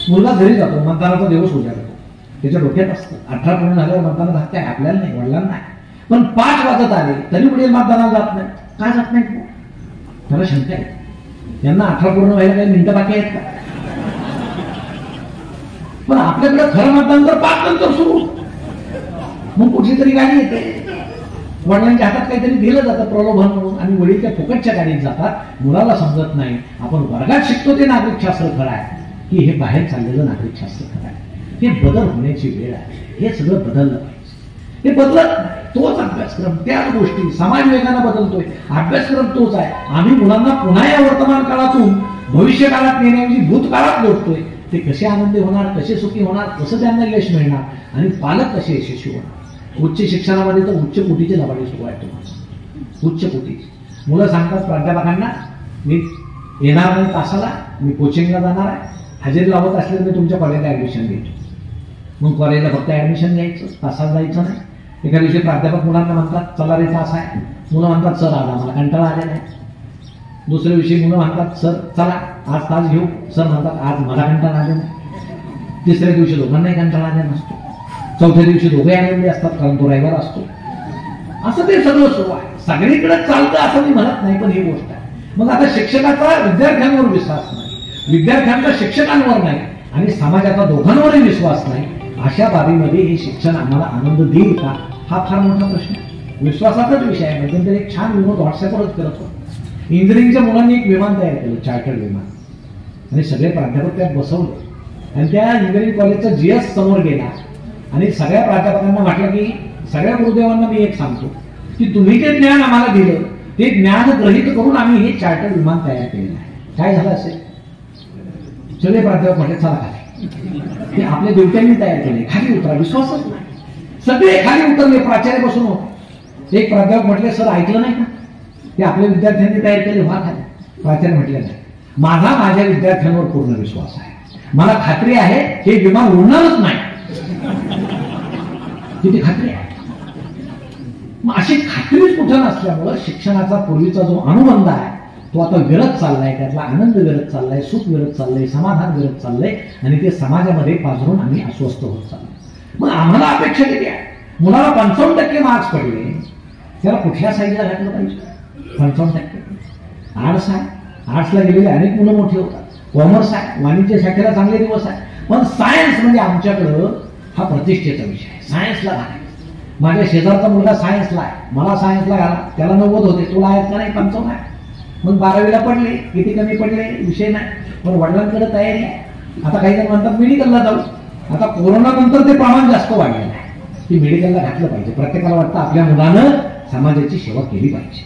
मुलगा घरी जातो, मतदानाचा दिवस उजाडतो, त्याच्या डोक्यात असतं 18 पूर्ण झाल्यावर मतदानाचा हक्क आहे, आपल्याला नाही, वडिलांना नाही. पण 5 वाजत आले तरी वडील मतदानाला जात नाही. का जात नाही? मला शंका आहे, यांना 18 पूर्ण व्हायला काही मिनिटं बाकी आहेत का? पण आपल्याकडे खरं मतदान तर 5 नंतर सुरू होतं. मग कुठली तरी गाडी येते, वडिलांच्या हातात काहीतरी दिलं जातं प्रलोभन म्हणून, आणि वडील त्या फुकटच्या गाडीत जातात. मुलाला समजत नाही आपण वर्गात शिकतो ते नागरिकशास्त्र खरं आहे की हे बाहेर चाललेलं नागरिकशास्त्र खरं आहे. हे बदल होण्याची वेळ आहे. हे सगळं बदललं पाहिजे. हे बदलत नाही. तोच अभ्यासक्रम, त्याच गोष्टी, समाज वेगानं बदलतोय, अभ्यासक्रम तोच आहे. आम्ही मुलांना पुन्हा या वर्तमान काळातून भविष्य काळात नेण्याऐवजी भूतकाळात लोटतोय. ते कसे आनंदी होणार, कसे सुखी होणार, कसं त्यांना यश मिळणार, आणि पालक कसे यशस्वी होणार. उच्च शिक्षणामध्ये तर उच्च कोटीचे लबाडी सुरू आहे. तुम्हाला उच्च कोटीचे मुलं सांगतात प्राध्यापकांना, मी येणार नाही तासाला, मी कोचिंगला जाणार आहे, हजेरी लावत असल्यास मी तुमच्या कॉलेजला ऍडमिशन घेतो. मग कॉलेजला फक्त ऍडमिशन घ्यायचं, तासाला जायचं नाही. एका दिवशी प्राध्यापक मुलांना म्हणतात चला रे तास आहे. मुलं म्हणतात सर आज आम्हाला कंटाळा आलेला आहे. दुसऱ्या दिवशी मुलं म्हणतात सर चला आज तास घेऊ. सर म्हणतात आज मला कंटाळा आलेला नाही. तिसऱ्या दिवशी दोघांनाही कंटाळा आलेला नसतो. चौथ्या दिवशी दोघे आनंदी असतात कारण तो रविवार असतो. असं ते सगळं सुरू आहे. सगळीकडे चालतं असं मी म्हणत नाही, पण ही गोष्ट आहे. मग आता शिक्षकाचा विद्यार्थ्यांवर विश्वास नाही, विद्यार्थ्यांचा शिक्षकांवर नाही, आणि समाजाचा दोघांवरही विश्वास नाही. अशा बाबीमध्ये हे शिक्षण आम्हाला आनंद देईल का, हा फार मोठा प्रश्न आहे. विश्वासाचाच विषय आहे. मध्यंतरी एक छान विनोद व्हॉट्सअपवरच करत होतो. इंजिनिअरिंगच्या मुलांनी एक विमान तयार केलं, चार्टर्ड विमान, आणि सगळे प्राध्यापक त्यात बसवले. आणि त्या इंजिनिअरिंग कॉलेजचा जीएस समोर गेला आणि सगळ्या प्राध्यापकांना म्हटलं की सगळ्या गुरुदेवांना मी एक सांगतो की तुम्ही जे ज्ञान आम्हाला दिलं ते ज्ञान ग्रहित करून आम्ही हे चार्टर्ड विमान तयार केलेलं आहे. काय झालं असेल? सगळे प्राध्यापक म्हटले चला खाली. ते आपल्या देवत्यांनी तयार केले, खाली उतरा. विश्वासच नाही. सगळे खाली उतरले, प्राचार्य बसून होते. एक प्राध्यापक म्हटले सर ऐकलं नाही का, ते आपल्या विद्यार्थ्यांनी तयार केले, व्हा खाली. प्राचार्य म्हटले नाही, माझ्या विद्यार्थ्यांवर पूर्ण विश्वास आहे, मला खात्री आहे हे विमान उडणारच नाही. किती खात्री आहे. मग अशी खात्रीच कुठं नसल्यामुळं शिक्षणाचा पूर्वीचा जो अनुबंध आहे तो आता विरत चाललाय, त्यातला आनंद विरत चाललाय, सुख विरत चाललंय, समाधान विरत चाललंय आणि ते समाजामध्ये पाझरून आम्ही अस्वस्थ होत चाललो. मग आम्हाला अपेक्षा किती आहे? मुलाला 55% मार्क्स पडले, त्याला कुठल्या साईडला घातलं पाहिजे? 55% आर्ट्स आहे, आर्ट्सला गेलेले अनेक मुलं मोठी होतात. कॉमर्स आहे, वाणिज्य शाखेला चांगले दिवस आहे, पण सायन्स म्हणजे आमच्याकडं हा प्रतिष्ठेचा विषय आहे. सायन्सला घालायचं. माझ्या शेजारचा मुलगा सायन्सला आहे, मला सायन्सला घाला, त्याला 90 होते, तुला आहेत का नाही? 55 आहे. मग 12वीला पडले, किती कमी पडले विषय नाही, पण वडिलांकडे तयारी आहे. आता काही जण म्हणतात मेडिकलला जाऊ. आता कोरोना नंतर ते प्रमाण जास्त वाढलेलं आहे की मेडिकलला घातलं पाहिजे. प्रत्येकाला वाटतं आपल्या मुलानं समाजाची सेवा केली पाहिजे.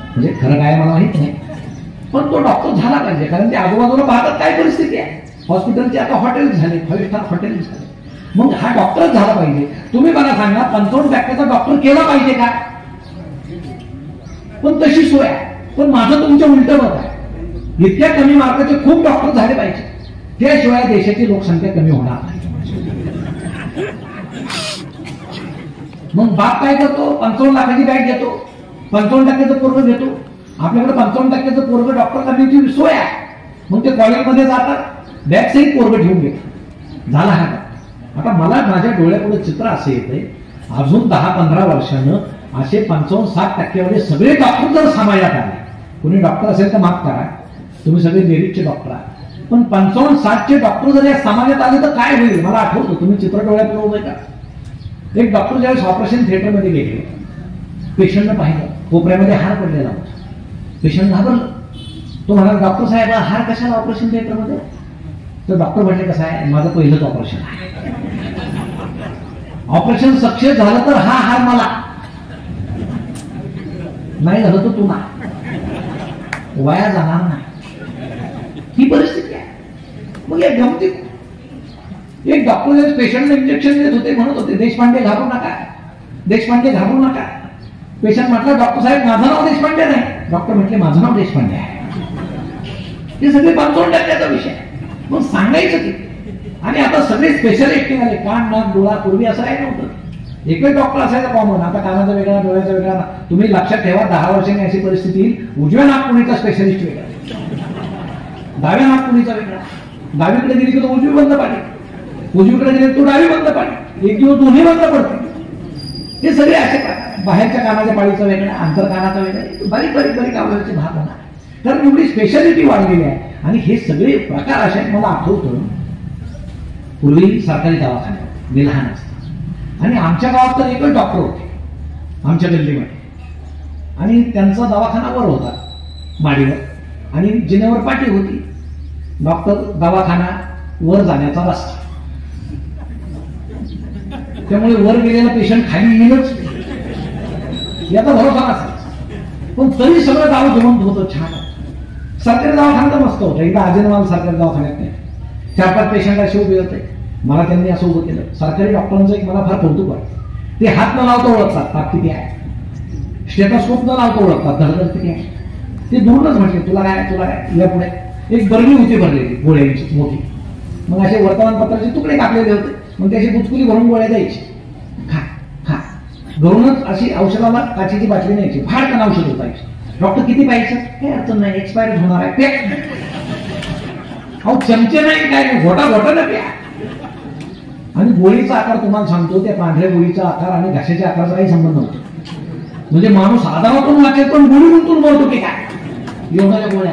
म्हणजे खरं काय मला माहित नाही, पण तो डॉक्टर झाला पाहिजे. कारण ते आजूबाजूला भागात काय परिस्थिती आहे, हॉस्पिटलचे आता हॉटेल झाले, 5 स्टार हॉटेल झाले. मग हा डॉक्टरच झाला पाहिजे. तुम्ही मला सांगा 55%चा डॉक्टर केला पाहिजे का? पण तशी सोय आहे. पण माझं तुमच्या उलट मत आहे, इतक्या कमी मार्काचे खूप डॉक्टर झाले पाहिजे, त्याशिवाय देशाची लोकसंख्या कमी होणार नाही. मग बाप काय करतो? 55 लाखाची बॅग घेतो, 55% पोरग घेतो. आपल्याकडे 55% पोरग डॉक्टर करण्याची सोय आहे. मग ते कॉलेजमध्ये जातात, बॅग सहित पोरग ठेवून घेतात. झाला हा. आता मला माझ्या डोळ्यापुढे चित्र असं येतंय, अजून 10-15 वर्षानं असे 55-60% सगळे डॉक्टर जर समाजात आले, कोणी डॉक्टर असेल तर माफ करा, तुम्ही सगळे मेरिटचे डॉक्टर आहात, पण 55-60चे डॉक्टर जर या समाजात आले तर काय होईल? मला आठवतं, तुम्ही चित्र डोळ्यापुढे उभे का? एक डॉक्टर ज्यावेळेस ऑपरेशन थिएटरमध्ये गेले, पेशंटनं पाहिलं कोपऱ्यामध्ये हार पडलेला होता. पेशंट घाबरलं. तो म्हणाला, डॉक्टर साहेब हार कशाला ऑपरेशन थिएटरमध्ये? तर डॉक्टर म्हटले, कसं आहे, माझं पहिलंच ऑपरेशन आहे, ऑपरेशन सक्सेस झालं तर हा हार मला, नाही झालं तर तू ना, वाया जाणार नाही. ही परिस्थिती आहे. मग या गमती एक डॉक्टर पेशंटला इंजेक्शन देत होते, म्हणत होते, देशपांडे घाबरू नका, देशपांडे घाबरू नका. पेशंट म्हटलं, डॉक्टर साहेब माझं नाव देशपांडे नाही. डॉक्टर म्हटले, माझं नाव देशपांडे आहे. हे सगळे 55%चा विषय. मग सांगायचं की, आणि आता सगळे स्पेशालिस्ट निघाले, कान नाक डोळा. पूर्वी असं आहे नव्हतं, एकच डॉक्टर असायचा कॉमन. आता कानाचा वेगळा, डोळ्याचा वेगळा. तुम्ही लक्षात ठेवा, 10 वर्षांनी अशी परिस्थिती येईल, उजव्या नागपुरीचा स्पेशालिस्ट वेगळा, डाव्या नागपुरीचा वेगळा. डावीकडे गेली की तो उजवी बंद पाडली, उजवीकडे गेले तो डावी बंद पाडली, एक दिवस दोन्ही बंद पडते. हे सगळे असे बाहेरच्या कानाच्या पाळीचा वेगळा, आंतर कानाचा वेगळा, बारीक बारीक आवाजाचे भाग होणार. कारण एवढी स्पेशालिटी वाढलेली आहे. आणि हे सगळे प्रकार असे मला आठवतं, पूर्वी सरकारी दवाखान्यात मी लहान असतो, आणि आमच्या गावात तर एकच डॉक्टर होते आमच्या गल्लीमध्ये, आणि त्यांचा दवाखाना वर होता माडीवर, आणि जिन्यावर पाटी होती. डॉक्टर दवाखाना वर जाण्याचा रस्ता, त्यामुळे वर गेलेला पेशंट खाली येईलच याचा भरोसा नसायचा. पण तरी सगळं गाव जिवंत होतं, छान. सरकारी दवाखान्यात मस्त होतं. एकदा अजनवाल सरकारी दवाखान्यात नाही, 4-5 पेशंट असे उभे होते. मला त्यांनी असं उभं केलं. सरकारी डॉक्टरांचं एक मला फार कौतुक वाटतं, ते हात न लावता ओळखतात ताप किती आहे, स्टेथोस्कोप न लावता ओळखतात धडधड किती आहे. ते दूरच म्हटले, तुला काय या पुढे एक बर्गी होती भरलेली गोळ्यांची मोठी. मग असे वर्तमानपत्राचे तुकडे कापलेले होते, मग त्याची बुचकुली भरून गोळ्या द्यायची, खा खा. घरूनच अशी औषधाला काचेची बाटली न्यायची, फाडकन औषध होतायची. डॉक्टर किती पाहिजे? काही अडचण नाही, एक्सपायर होणार आहे, अहो चमचे नाही काय नाही, घोटा ना प्या. आणि गोळीचा आकार तुम्हाला सांगतो, त्या पांढऱ्या गोळीचा आकार आणि घशाच्या आकाराचा काही संबंध नव्हतो. म्हणजे माणूस आजारातून वाचेल पण गोळी गुंतून मरतो की काय, एवढ्या गोळ्या.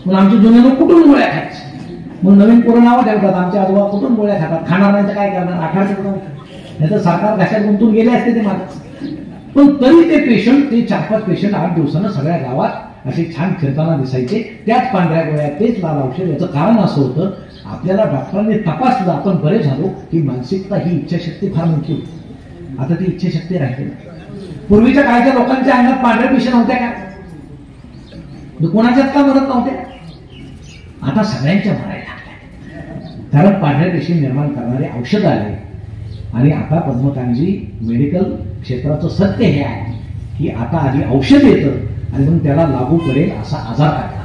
मग आमचे जुने लोक कुठून गोळ्या खायचे? मग नवीन पोरं नावं ठेवतात, आमच्या आजोबा कुठून गोळ्या खातात, खाणार नाही तर काय करणार, 18 कुठून, नाही तर सरकार घशात गुंतून गेले असते ते माणूस. पण तरी ते पेशंट, ते 4-5 पेशंट 8 दिवसानं सगळ्या गावात असे छान फिरताना दिसायचे, त्याच पांढऱ्या गोळ्या, तेच लाल औषध. याचं कारण असं होतं, आपल्याला डॉक्टरांनी तपासलं, आपण बरे झालो की मानसिकता ही इच्छाशक्ती फार मोठी होती. आता ती इच्छाशक्ती राहिली नाही. पूर्वीच्या काळच्या लोकांच्या अंगात पांढऱ्या पेशी नव्हत्या का? कोणाच्यात का मरत नव्हत्या? आता सगळ्यांच्या मरायला लागल्या, कारण पांढऱ्या पेशी निर्माण करणारे औषध आले. आणि आता पद्मकांतजी, मेडिकल क्षेत्राचं सत्य हे आहे की आता आधी औषध येतं आणि मग त्याला लागू पडेल असा आजार काढला.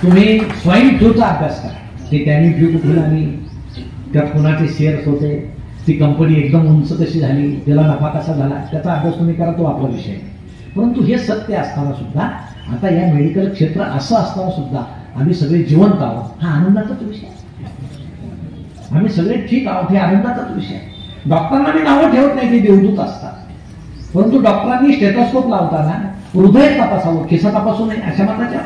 तुम्ही स्वाईन फ्लूचा अभ्यास करा, ते टॅमी फ्लू कुठून आणि त्यात कुणाचे शेअर्स होते, ती कंपनी एकदम उंच कशी झाली, त्याला नफा कसा झाला, त्याचा अभ्यास तुम्ही करा, तो आपला विषय. परंतु हे सत्य असताना सुद्धा, आता या मेडिकल क्षेत्र असं असताना सुद्धा आम्ही सगळे जिवंत आहोत, हा आनंदाचाच विषय आहे. आम्ही सगळे ठीक आहोत, हे आनंदाचाच विषय आहे. डॉक्टरांना मी नावं ठेवत नाही की देवदूत असतात, परंतु डॉक्टरांनी स्टेथोस्कोप लावताना हृदय तपासावं, खिसा तपासू नये, अशा मताच्या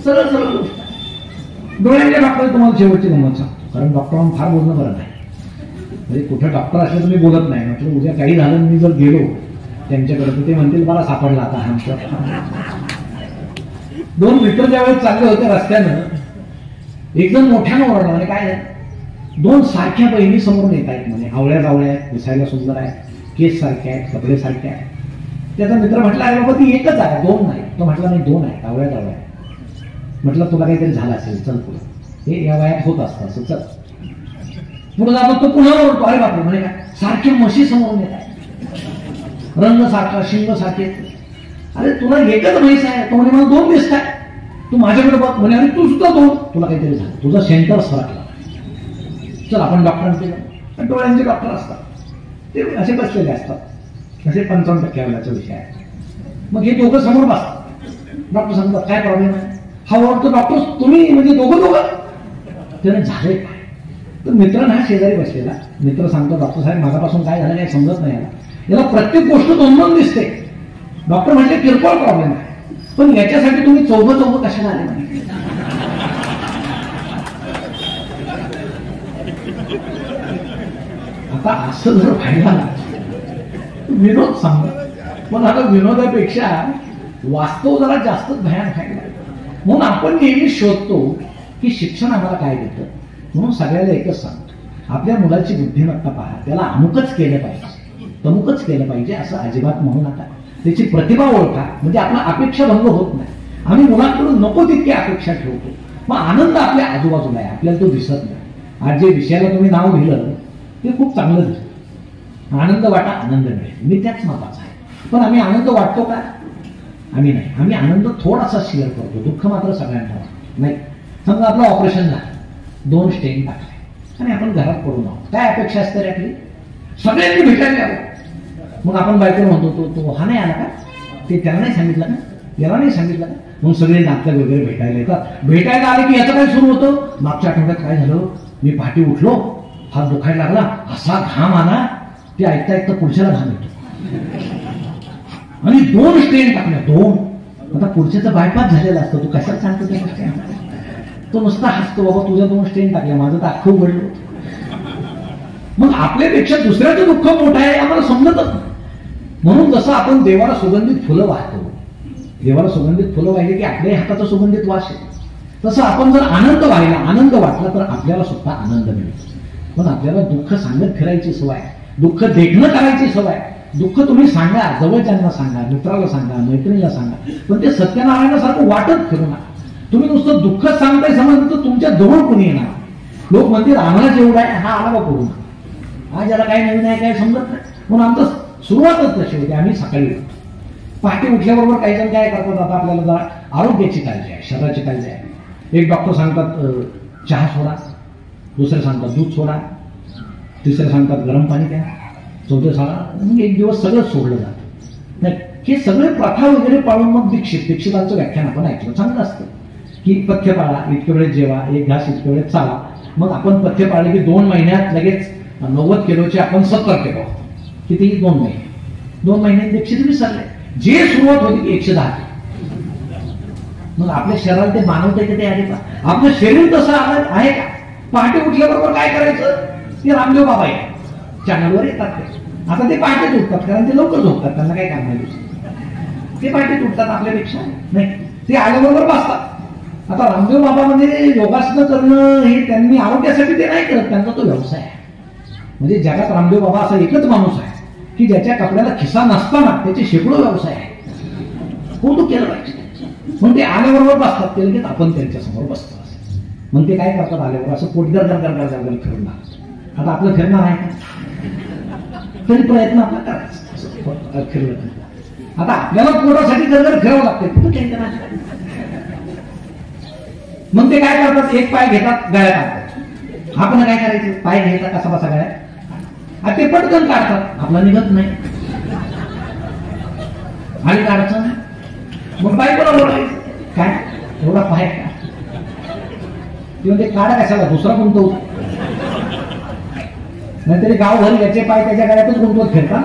सरळ सरळ गोष्ट. डोळ्यांच्या डॉक्टर तुम्हाला शेवटची गंमत सांगतो, कारण डॉक्टरांना फार बोलणं बरं नाही. म्हणजे कुठे डॉक्टर असले तुम्ही बोलत नाही, म्हटलं उद्या काही झालं मी जर गेलो त्यांच्याकडे तर ते म्हणतील मला सापडला आता आमच्या. 2 मित्र ज्यावेळेस चालले होते रस्त्यानं, एकदम मोठ्यानं ओरडला, म्हणजे काय 2 सारख्या बहिणी समोरून येत आहेत, म्हणजे आवळ्या जावळ्या आहेत, दिसायला सुंदर आहेत, केस सारखे आहेत, कपडे सारखे आहेत. त्याचा मित्र म्हटला अरे बाबा ती एकच आहे, 2 नाही. तो म्हटला नाही 2 आहेत, आवळ्या जावळ्या. म्हटलं तुला काहीतरी झालं असेल, चल पुढे, हे या वयात होत असतं असं, चल पुढे जातो. तो पुन्हा ओरडतो, अरे बापरे, म्हणे काय सारखे म्हशी समोरून येत आहेत, रंग सारखा, शिंग सारखे. अरे तुला एकच म्हैस आहे, तो म्हणे मला 2 दिसत आहे, तू माझ्याकडे बघ. म्हणे अरे तू सुद्धा 2, तुला काहीतरी झालं, तुझा सेंटर सरकला, चल आपण डॉक्टरांकडे. डोळ्यांचे डॉक्टर असतात, ते असे बसलेले असतात, असे 55% विषय आहे. मग हे दोघं समोर बसतात, डॉक्टर सांगतात काय प्रॉब्लेम आहे, हा ओळखतो डॉक्टर तुम्ही म्हणजे दोघं. त्याने झाले काय, तर मित्र ना शेजारी बसलेला, मित्र सांगतो डॉक्टर साहेब माझ्यापासून काय झालं काही समजत नाही, याला प्रत्येक गोष्ट 2 दिसते. डॉक्टर म्हणजे किरकोळ प्रॉब्लेम आहे, पण याच्यासाठी तुम्ही चौघं कशाला आले नाही. आता असं जर व्हायला विनोद सांगत, पण आता विनोदापेक्षा वास्तव जरा जास्तच भयानक आहे. म्हणून आपण नेहमी शोधतो की शिक्षण आम्हाला काय देतं. म्हणून सगळ्याला एकच सांगतो, आपल्या मुलाची बुद्धिमत्ता पहा, त्याला अमुकच केलं पाहिजे, तमुकच केलं पाहिजे असं अजिबात म्हणू नका. त्याची प्रतिभा ओळखा, म्हणजे आपला अपेक्षा भंग होत नाही. आम्ही मुलांकडून नको तितकी अपेक्षा ठेवतो, मग आनंद आपल्या आजूबाजूला आहे, आपल्याला तो दिसत नाही. आज जे विषयाला तुम्ही नाव दिलं ते खूप चांगलं दिसतं, आनंद वाटा आनंद मिळेल, मी त्याच मापाचा आहे. पण आम्ही आनंद वाटतो का? आम्ही नाही. आम्ही आनंद थोडासा शेअर करतो, दुःख मात्र सगळ्यांना नाही. समजा आपलं ऑपरेशन झालं, 2 स्टेन टाकले आणि आपण घरात पडून आहोत, काय अपेक्षा असते रे आपली, सगळ्यांनी भेटायला आलो. मग आपण बायकोला म्हणतो तो हा नाही आला का, ते त्याला नाही सांगितलं का, याला नाही सांगितलं का. मग सगळे नातलग वगैरे भेटायला येतात. भेटायला आले की याचं काय सुरू होतं, मागच्या आठवड्यात काय झालं, मी पहाटे उठलो, हात दुखायला लागला, असा घाम आला, ते ऐकता ऐकता पुढच्याला घाम येतो आणि 2 स्टेन टाकल्या, 2. आता पुढच्याचा बायपास झालेला असतो, तू कशाला सांगतो त्या गोष्टी. तो नुसता हसतो, बाबा तुझ्या 2 स्टेन टाकल्या, माझं तर अख्खं उघडलं. मग आपल्यापेक्षा दुसऱ्याचं दुःख मोठं आहे आम्हाला समजतच नाही. म्हणून जसं आपण देवाला सुगंधित फुलं वाहतो, देवाला सुगंधित फुलं वाहिली की आपल्या हाताचा सुगंधित वास आहे, तसं आपण जर आनंद वाहिला, आनंद वाटला तर आपल्याला सुद्धा आनंद मिळतो. पण आपल्याला दुःख सांगत फिरायची सवय, दुःख देखणं करायची सवय. दुःख तुम्ही सांगा, जवळच्यांना सांगा, मित्राला सांगा, मैत्रिणीला सांगा, पण ते सत्यनारायणासारखं वाटत फिरू नका. तुम्ही नुसतं दुःख सांगताय समजलं तर तुमच्या जवळ कोणी येणार. लोक म्हणतील आम्हाला जेवढा आहे हा आला करू नका, हा ज्याला काय नवीन आहे काय समजत नाही. म्हणून आमचं सुरुवातच तशी होती. आम्ही सकाळी पहाटे उठल्याबरोबर काही जण काय करतात, आता आपल्याला जरा आरोग्याची काळजी आहे, शरीराची काळजी आहे. एक डॉक्टर सांगतात चहा सोडा, दुसरे सांगतात दूध सोडा, तिसरे सांगतात गरम पाणी द्या, चौथे सांगा. मग एक दिवस सगळं सोडलं जातं. नाही हे सगळे प्रथा वगैरे पाळून मग दीक्षितांचं व्याख्यान आपण ऐकलं, चांगलं असतं की पथ्य पाळा, इतके वेळेस जेवा, 1 घास इतके वेळेस चाला. मग आपण पथ्य पाळले की 2 महिन्यात लगेच 90 किलोचे आपण 70 किलो, किती 2 महिने, 2 महिन्यात दीक्षित विसरले. जे सुरुवात होती की 110. मग आपल्या शरीराला ते मानवता येते आहे का? आपलं शरीर तसं आहे का? पहाटे उठल्याबरोबर काय करायचं, ते रामदेव बाबा आहे चॅनलवर येतात ते. आता ते पहाटे उठतात कारण ते लवकर झोपतात, त्यांना काय काम नाही, ते पहाटे उठतात आपल्यापेक्षा. नाही ते आल्याबरोबर बसतात. आता रामदेव बाबा म्हणजे योगासनं करणं हे त्यांनी आरोग्यासाठी ते नाही करत, त्यांचा तो व्यवसाय आहे. म्हणजे जगात रामदेव बाबा असा एकच माणूस आहे की ज्याच्या कपड्याला खिसा नसताना त्याचे शेकडो व्यवसाय आहे. हो तो केलं पाहिजे. मग ते आल्याबरोबर बसतात, ते लगेच आपण त्यांच्या समोर बसतो. मग ते काय करतात, आल्यावर असं पोटगर गरगर फिरणार. आता आपलं फिरणार आहे तरी प्रयत्न आपला करायचा फिरलं. आता आपल्याला पोटासाठी गरगर फिरावं लागते, कुठं काही करायचं. मग ते काय करतात, एक पाय घेतात गळ्यात टाकतात. आपण काय करायचं, पाय घ्यायचा कसा बसा गळ्यात ते पटकन काढतात, आपला निघत नाही. आणि अडचण मग बायकोला बोलायचं, काय एवढा पाय का, ते काढा कशाला, दुसरा गुंतवतो. नाहीतरी गावभर याचे पाय त्याच्या गाड्यातच गुंतवत फिरता.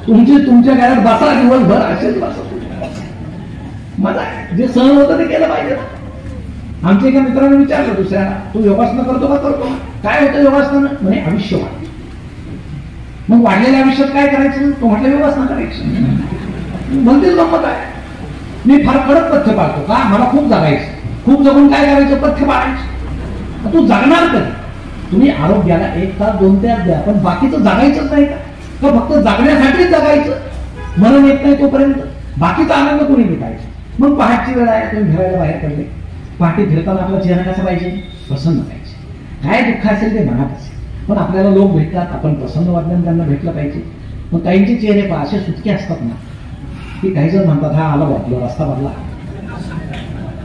तुमच्या गाड्यात बसा दिवसभर, असेच बसा. मला जे सहन होतं ते केलं पाहिजे. आमच्या एका मित्राने विचारलं दुसऱ्याला, तू योगासनं करतो का? करतो. काय होतं योगासनं? म्हणे आयुष्य वाढ. मग वाढलेल्या आयुष्यात काय करायचं? तो म्हटलं योगासनं करायचं. म्हणतेच गंमत आहे. मी फार कडक पथ्य पाळतो का, मला खूप जगायचं. खूप जगून काय करायचं? पथ्य पाळायचं. तू जगणार कधी? तुम्ही आरोग्याला 1 तास 2 तास द्या, पण बाकीचं जगायचंच नाही का? फक्त जगण्यासाठीच जगायचं, मरण येत नाही तोपर्यंत. बाकीचा आनंद कोणी भेटायचा. मग पहाटची वेळ आहे, तुम्ही फिरायला बाहेर पडले. पहाटे फिरताना आपला चेहरा कसा पाहिजे? प्रसन्न पाहिजे. काय दुःख असेल ते मनात असेल, पण आपल्याला लोक भेटतात, आपण प्रसन्न वाटल्यानं त्यांना भेटलं पाहिजे. मग काहींचे चेहरे पहा असे सुटके असतात ना, की काही जण म्हणतात हा आला वाटलो, रस्ता बदला,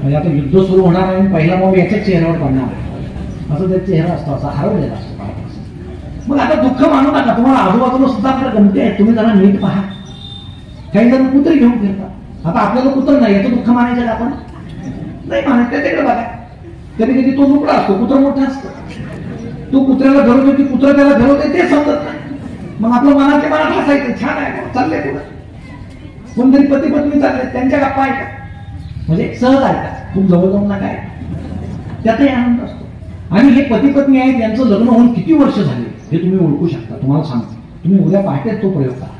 म्हणजे आता युद्ध सुरू होणार आणि पहिला मग याच्याच चेहऱ्यावर पडणार, असं त्याचा चेहरा असतो, असा हरवलेला असतो. मग आता दुःख मानू नका, तुम्हाला आजूबाजूला सुद्धा आपल्या गमती आहे, तुम्ही जरा नीट पहा. काही जण कुत्री घेऊन फिरतात. आता आपल्याला कुत्र नाही याचं दुःख मानायचं का? आपण नाही मानायचं. त्याच्याकडे बघा, कधी कधी तो लुकडा असतो, कुत्र मोठा असतो. तो कुत्र्याला धरवतो की कुत्र त्याला धरवते ते समजत नाही. मग आपलं मनाच्या मनात हसायचं, छान आहे, चाललंय पुढे. कोणतरी पती पत्नी चालले, त्यांच्या गप्पा ऐका, म्हणजे सहज ऐका, खूप जवळ जाऊन नका ऐका, त्यातही आनंद असतो. आणि हे पती पत्नी आहेत, यांचं लग्न होऊन किती वर्ष झाले हे तुम्ही ओळखू शकता. तुम्हाला सांगतो, तुम्ही उद्या पहाटे तो प्रयोग करा.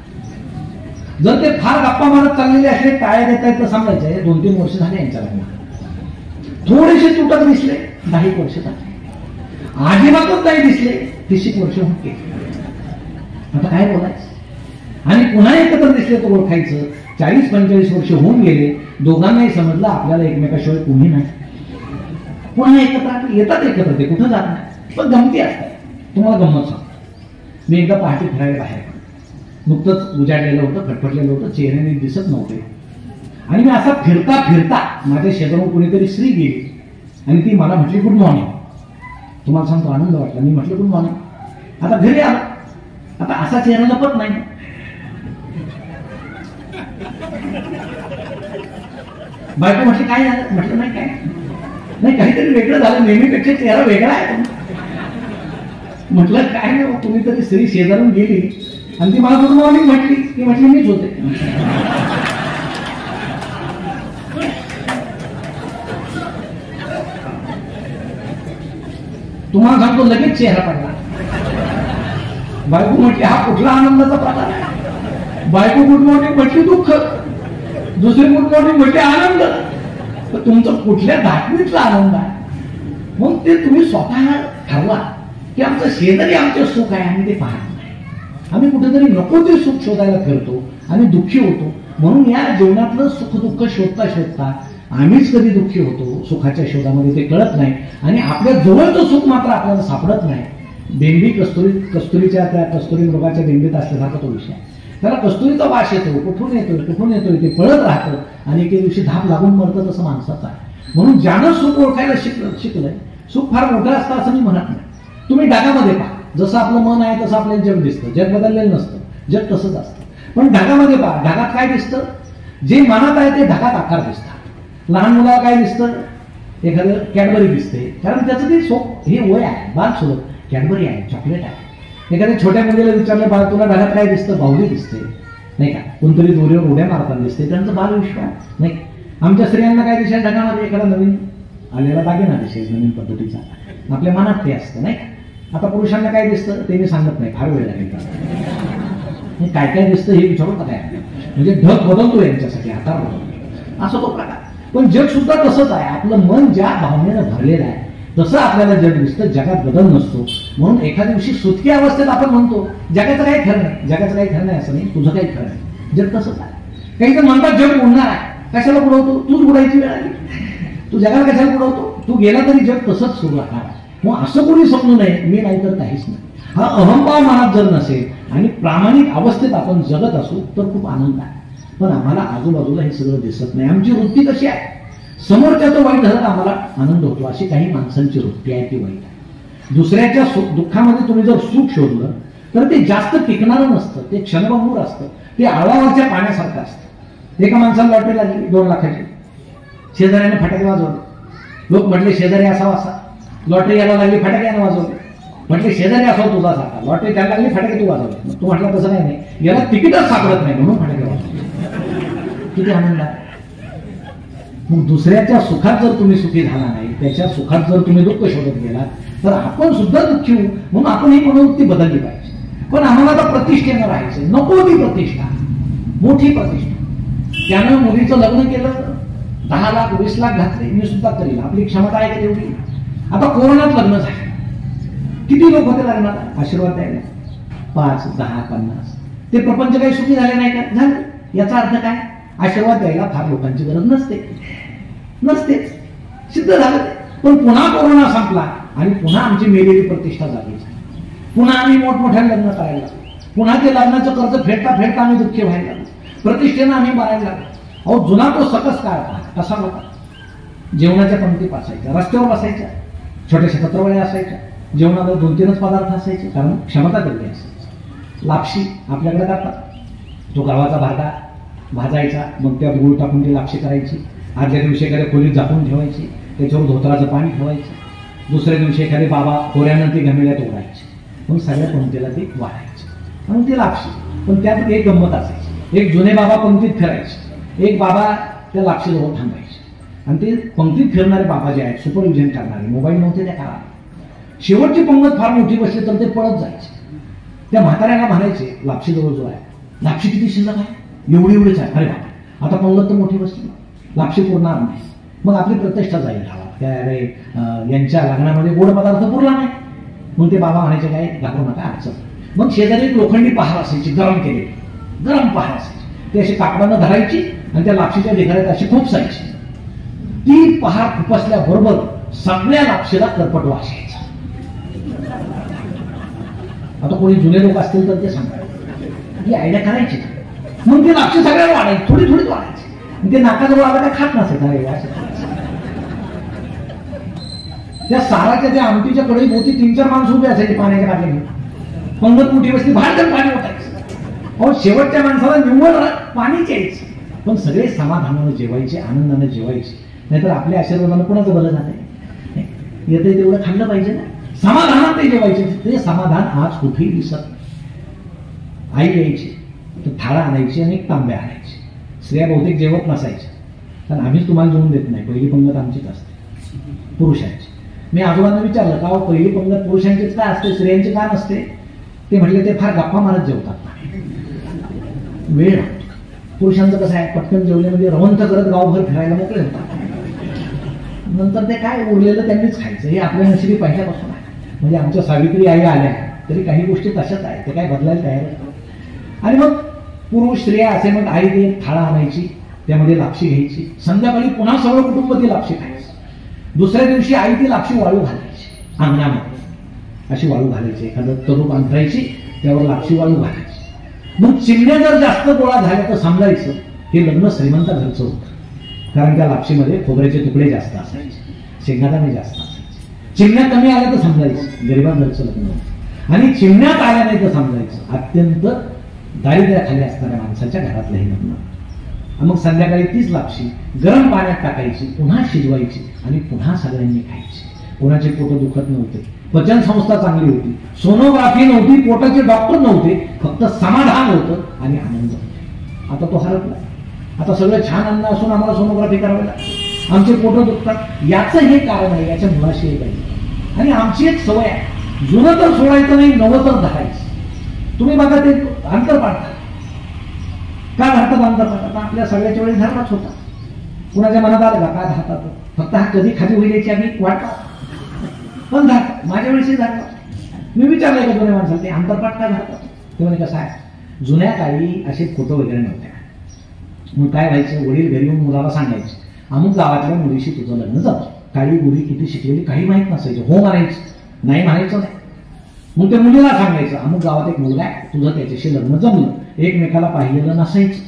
जर ते फार गप्पा मारत चाललेले असले, टाळ्या देता येत तर सांगायचं 2-3 वर्ष झाले यांच्या लग्नाला. थोडेसे तुटक दिसले, 10 वर्ष झाले. अजिबातच नाही दिसले, 30 वर्ष होते. आता काय बोलायचं? आणि पुन्हा एकत्र दिसले तर ओळखायचं. 40-45 वर्ष होऊन गेले, दोघांनाही समजलं आपल्याला एकमेकाशिवाय कुणी नाही. पुन्हा एकत्र येतात, एकत्र ते कुठं जात नाही, पण गमती असतात. तुम्हाला गंमत सांगतो, मी एकदा पहाटे फिरायला बाहेर, नुकतंच उजाडलेलं होतं, खटपटलेलं होतं, चेहऱ्याने दिसत नव्हते. आणि मी असा फिरता फिरता माझ्या शेजारून कुणीतरी स्त्री गेली आणि ती मला म्हटली गुड मॉर्निंग. तुम्हाला सांगतो आनंद वाटला. मी म्हटलं गुड मॉर्निंग. आता घरी आला, आता असा चेहरा लपत नाही. बायको म्हटली काय झालं? म्हटलं नाही काय नाही, काहीतरी वेगळं झालं, नेहमीपेक्षा चेहरा वेगळा आहे. म्हटलं काय नाही, तुम्ही तरी स्त्री शेजारून गेली आणि ती मला गुड मॉर्निंग म्हटली. ती म्हटली मीच होते. तुम्हाला सांगतो लगेच चेहरा पडला. बायको म्हटली हा कुठला आनंदाचा प्रकार आहे? बायको गुड मॉर्निंग म्हटली दुःख, दुसरी गुड मॉर्निंग म्हटली आनंद. तर तुमचं कुठल्या धाटणीतला आनंद आहे? मग ते तुम्ही स्वतः ठरवा की आमचं शेजारी आमचं सुख आहे, आम्ही ते पाहत नाही. आम्ही कुठेतरी नको ते सुख शोधायला फिरतो आणि दुःखी होतो. म्हणून या जीवनातलं सुख दुःख शोधता शोधता आम्हीच कधी दुःखी होतो, सुखाच्या शोधामध्ये ते कळत नाही. आणि आपल्या जवळचं सुख मात्र आपल्याला सापडत नाही. बेंबी कस्तुरीच्या त्या कस्तुरी मृगाच्या बेंबीत असल्यासारखा तो विषय. त्याला कस्तुरीचा वास येतो, कुठून येतोय ते पळत राहतं आणि एके दिवशी धाप लागून मरतं. तसं माणसाचं आहे. म्हणून ज्यानं सुख ओळखायला शिकलंय, सुख फार मोठं असतं असं मी म्हणत नाही. तुम्ही ढगामध्ये पहा, जसं आपलं मन आहे तसं आपल्याला जग दिसतं. जग बदललेलं नसतं, जग तसंच असतं. पण ढगामध्ये पहा, ढगात काय दिसतं? जे मनात आहे ते ढगात आकार दिसतात. लहान मुलाला काय दिसतं? एखादं कॅडबरी दिसते, कारण त्याचं ते हे वय आहे, बाल सुरत कॅडबरी आहे, चॉकलेट आहे. एखाद्या छोट्या मुलीला विचारलं बाळ तुला ढगात काय दिसतं? बाहुली दिसते, नाही का? कोणतरी दोरीवर उड्या मारताना दिसते, त्यांचं बाल विश्वास नाही. आमच्या स्त्रियांना काय दिसेल ढगामध्ये? एखादा नवीन आलेला दागिना दिसेल, नवीन पद्धतीचा. आपल्या मनात ते असतं नाही. आता पुरुषांना काय दिसतं ते मी सांगत नाही, फार वेळ लागेल. काय काय दिसतं हे विचारू का काय? म्हणजे ढग बदलतो यांच्यासाठी, आकार बदलतो, असं तो प्रकार. पण जग सुद्धा तसंच आहे. आपलं मन ज्या भावनेनं भरलेलं आहे तसं आपल्याला जग दिसतं. जगात बदल नसतो. म्हणून एखाद्या दिवशी सुटकी अवस्थेत आपण म्हणतो जगाचं काही खरं नाही, जगाचं काही खरं नाही असं नाही, तुझं काही खरं नाही. जग तसंच आहे. काही तर म्हणतात जग उडणार आहे. कशाला बुडवतो? तूच बुडायची वेळ आली. तू जगाला कशाला बुडवतो? तू गेला तरी जग तसंच सुरू राहणार. मग असं कोणी समजू नये मी नाही तर काहीच नाही. हा अहंभाव मनात जर नसेल आणि प्रामाणिक अवस्थेत आपण जगत असू तर खूप आनंद आहे. पण आम्हाला आजूबाजूला हे सगळं दिसत नाही. आमची वृत्ती कशी आहे? समोरच्याचं वाईट झालं आम्हाला आनंद होतो, अशी काही माणसांची वृत्ती आहे, ती वाईट आहे. दुसऱ्याच्या दुःखामध्ये तुम्ही जर सुख शोधलं तर ते जास्त टिकणारं नसतं, ते क्षणभंगूर असतं, ते आळावरच्या पाण्यासारखं असतं. एका माणसाला लॉटरी लागली 2 लाखाची, शेजाऱ्याने फटाके वाजवले. लोक म्हटले शेजारी असावा असा, लॉटरी यायला लागली फटाक्याने वाजवले. म्हटले शेजारी असावं तुझा सारखा, लॉटरी त्याला लागली फटाके तू वाजवले. तू म्हटला तसं नाही, याला तिकीटच सापडत नाही म्हणून फटाके वाजवले. किती आनंद आहे. मग दुसऱ्याच्या सुखात जर तुम्ही सुखी झाला नाही, त्याच्या सुखात जर तुम्ही दुःख शोधत गेला तर आपण सुद्धा दुःखी होऊ. म्हणून आपण ही मनोवृत्ती बदलली पाहिजे. पण आम्हाला आता प्रतिष्ठेनं राहायचं, नको ती प्रतिष्ठा, मोठी प्रतिष्ठा. त्यानं मुलीचं लग्न केलं, 10 लाख 20 लाख घातले, मी सुद्धा करील, आपली क्षमता आहे का तेवढी. आता कोरोनात लग्न झालं, किती लोक होते लग्नाला आशीर्वाद द्यायला, 5 10 50. ते प्रपंच काही सुखी झाले नाही का? झालं. याचा अर्थ काय? आशीर्वाद द्यायला फार लोकांची गरज नसतेच, सिद्ध झालं. पण पुन्हा कोरोना संपला आणि पुन्हा आमची मेलेली प्रतिष्ठा जागी झाली. पुन्हा आम्ही मोठमोठ्या लग्न करायला लागलो. पुन्हा ते लग्नाचं कर्ज फेडता फेडता आम्ही दुःखी व्हायला लागलो. प्रतिष्ठेनं आम्ही मरायला लागलो. अहो, जुना तो सकस काळ कसा होता. जेवणाच्या पंक्ती बसायच्या, रस्त्यावर बसायच्या, छोट्याशा पत्रवळ्या असायच्या, जेवणाला 2-3च पदार्थ असायचे, कारण क्षमता तेवढी असायची. लापशी आपल्याकडे करतात, तो गावाचा भागा भाजायचा, मग त्यात गूळ टाकून ती लापशी करायची. आदल्या दिवशी एखाद्या खोलीत झाकून ठेवायची, त्याच्यावर धोत्राचं पाणी ठेवायचं. दुसऱ्या दिवशी एखादे बाबा खोऱ्यानं ती घमेल्यात ओढायची, मग सगळ्या पंक्तीला ती वाढायची, म्हणून ती लापशी. पण त्यात एक गंमत असायची, एक जुने बाबा पंक्तीत फिरायचे, एक बाबा त्या लापशीजवळ थांबायचे. आणि ते पंक्तीत फिरणारे बाबा जे आहेत, सुपरविजन करणारे, मोबाईल नव्हते त्या काळात, शेवटची पंगत फार मोठी बसली तर ते पळत जायचे. त्या म्हाताऱ्याला म्हणायचे, लापशीजवळ जो आहे, लापशी किती शिल्लक आहे? एवढीच आहे. अरे बाबा, आता पंगत तर मोठी बसली, लापशी पुरणार नाही. मग आपली प्रतिष्ठा जाईल गावात. त्या यांच्या लग्नामध्ये गोड पदार्थ पुरला नाही. मग ते बाबा म्हणायचे, काय घाबरू नका, अडचण. मग शेजारी एक लोखंडी पहार असायची, गरम पहार असायची, ती अशी कापडानं धरायची आणि त्या लापशीच्या ढेकळ्यात अशी खुपसायची. ती पहार खुपसल्याबरोबर सगळ्या लापशीला करपट वास यायचा. आता कोणी जुने लोक असतील तर ते सांगा, ही आयडिया करायची. मग ती लापशी सगळ्याला वाढायची, थोडी वाढायची. ते नाकाजवळ आला काय खात नसायचं. त्या साराच्या त्या आमटीच्या कडे मोठी 3-4 माणसं उभी असायची पाण्याच्या काठी घेऊन. पंगत मोठी बसली, बाहेर पाणी ओतायचं. अहो, शेवटच्या माणसाला निव्वळ पाणीच यायचं. पण सगळे समाधानानं जेवायचे, आनंदानं जेवायचे. नाहीतर आपल्या आशीर्वादानं कोणाचं भलं झालंय? येते तेवढं खाल्लं पाहिजे ना. समाधानात ते जेवायचे. ते समाधान आज कुठेही दिसत नाही. आई यायची तर थाळा आणायची आणि तांब्या आणायची. स्त्रिया बहुतेक जेवत नसायच्या, कारण आम्हीच तुम्हाला जेवून देत नाही. पहिली पंगत आमचीच असते, पुरुषांची. मी आजोबांना विचारलं, का पहिली पंगत पुरुषांचीच का असते, स्त्रियांची का नसते? ते म्हटले, ते फार गप्पा मारत जेवतात, वेळ. पुरुषांचं कसं आहे, पटकन जेवले म्हणजे रवंथ करत गावभर फिरायला मोकळे होतात. नंतर ते काय उरलेलं त्यांनीच खायचं. हे आपल्या नशिबी पहिल्यापासून आहे. म्हणजे आमच्या सावित्री आई आल्या तरी काही गोष्टी तशाच आहेत, ते काय बदलायला तयार असतात. आणि मग पुरुष स्त्रिया असे, मग आई ती थाळा आणायची, त्यामध्ये लापशी घ्यायची. संध्याकाळी पुन्हा सगळं कुटुंब ती लापशी खायचं. दुसऱ्या दिवशी आई ती लापशी वाळू घालायची, अंगणामध्ये अशी वाळू घालायची, एखादं तरूप अंतरायची, त्यावर लापशी वाळू घालायची. मग चिमण्या जर जास्त गोळा झाल्या तर समजायचं हे लग्न श्रीमंत घरचं होतं, कारण त्या लापशीमध्ये खोबऱ्याचे तुकडे जास्त असायचे, शेंगादाणे जास्त असायचे. चिमण्या कमी आल्या तर समजायचं गरीबा घरचं लग्न होतं. आणि चिमण्यात आल्या नाही तर समजायचं अत्यंत दारिद्र्याखाली असणाऱ्या माणसाच्या घरातलं हे लग्न. मग संध्याकाळी तीच लापशी गरम पाण्यात टाकायची, पुन्हा शिजवायची आणि पुन्हा सगळ्यांनी खायची. कोणाचे पोट दुखत नव्हते, पचन संस्था चांगली होती, सोनोग्राफी नव्हती, पोटाचे डॉक्टर नव्हते, फक्त समाधान होतं आणि आनंद होता. आता तो हरपला. आता सगळं छान अन्न असून आम्हाला सोनोग्राफी करावी लागते, आमचे पोट दुखतात. याचं हे कारण आहे, याच्या मुळाशी हे पाहिजे. आणि आमची एक सवय आहे, जुनं तर सोडायचं नाही, नवं तर धरायचं. तुम्ही बघा, ते अंतर पाडतात का धरतात? अंतर पाडतात. आपल्या सगळ्याच्या वेळी धरलाच होता. कुणाच्या मनात आलं का धरतात? फक्त हा कधी खाली होईल याची आम्ही वाटतात, पण धरतात. माझ्या वेळेस धरतात. मी विचारलंय का जुन्या माणसाला, ते अंतरपाठ का धरतात? ते म्हणजे कसं आहे, जुन्या काळी असे फोटो वगैरे नव्हत्या. मग काय व्हायचं, वडील घरी येऊन मुलाला सांगायचे, अमुक गावातल्या मुलीशी तुझं लग्न जमलं. काळी मुली किती शिकलेली काही माहित नसायचं. हो म्हणायचं, नाही म्हणायचं नाही. मग त्या मुलीला सांगायचं, अमुक गावात एक मुलगा आहे, तुझं त्याच्याशी लग्न जमलं. एकमेकाला पाहिलेलं नसायचं.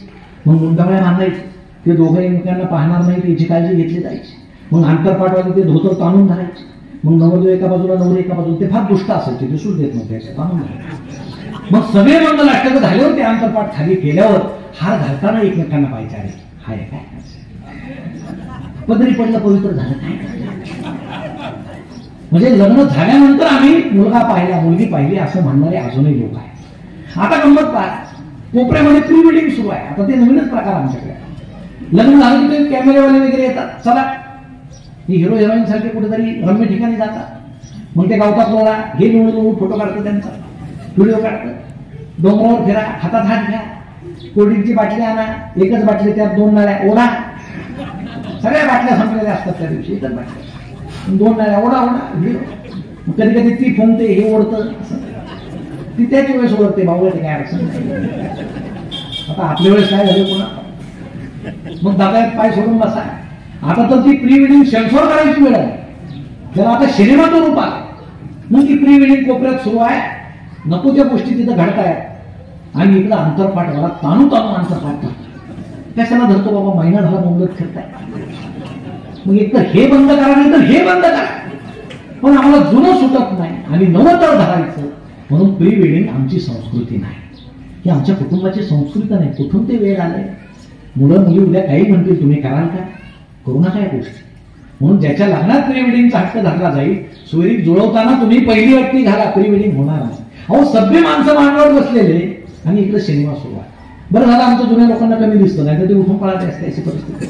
मग मुंडावळ्या बांधायचं, ते दोघं एकमेकांना पाहणार नाही याची काळजी घेतली जायची. मग अंतरपाठवाले ते धोतर ताणून धरायचे. मग नवरदेव एका बाजूला, नवरी एका बाजूला. ते फार दुष्ट असायचे, दिसून देत नव्हते, ताणून धरायचे. मग सगळे मंगलाष्टक झाल्यावर ते अंतरपाठ खाली केल्यावर हार घालताना एकमेकांना पाहिजे, अरे हाय काय पदरी पडलं पवित्र झालं काय. म्हणजे लग्न झाल्यानंतर आम्ही मुलगा पाहिला मुलगी पाहिली असं म्हणणारे अजूनही लोक आहेत. आता गंमत पहा, कोपऱ्यामध्ये प्री वेडिंग सुरू आहे. आता ते नवीनच प्रकार आमच्याकडे. लग्न झालं की ते कॅमेरेवाले वगैरे येतात, चला ही हिरो हिरोईन सारखे कुठेतरी रम्य ठिकाणी जातात. मग ते गावतात लोळा हे लोळू फोटो काढतं, त्यांचा व्हिडिओ काढतं. डोंगरावर फिरा, हातात हात घ्या, कोल्ड्रिंकची बाटली आणा, एकच बाटली त्यात 2 नळ्या ओढा. सगळ्या बाटल्या संपलेल्या असतात त्या दिवशी, एकच बाटल्या 2 नळ्या ओढा व्हिडिओ. कधी कधी ती फुंकते हे ओढतं, ती त्याच वेळेस ओढते. भाऊ काय अडचण नाही. आता आपल्या वेळेस काय झालं पुन्हा, मग दादा पाय सोडून बसा. आता तर ती प्री वेडिंग सेन्सॉर करायची वेळ आहे, त्याला आता सिनेमाचं रूप आलं. मग ती प्री वेडिंग कोपऱ्यात सुरू आहे, नको त्या गोष्टी तिथं घडतायत आणि इकडं अंतरपाठ मला ताणू अंतरपाठ कशाला धरतो बाबा, महिना झाला मुंबईत फिरताय. मग एक तर हे बंद करा, नाही तर हे बंद करा. पण आम्हाला जुनं सुटत नाही आणि नवं तर धरायचं. म्हणून प्री वेडिंग आमची संस्कृती नाही, ही आमच्या कुटुंबाची संस्कृती नाही. कुठून ते वेळ आलंय. मुलं मुली उद्या काही म्हणतील, तुम्ही कराल का, करू नका या गोष्टी. म्हणून ज्याच्या लग्नात प्री वेडिंगचा हक्क धरला जाईल, सोयरीक जुळवताना तुम्ही पहिली अट्टी घाला, प्री वेडिंग होणार नाही. अहो सभ्य माणसं मांडवर बसलेले आणि इकडे सिनेमा सुरू आहे. बरं झालं आमच्या जुन्या लोकांना कमी दिसतं, नाही तर ते उठून पळायचे असते अशी परिस्थिती.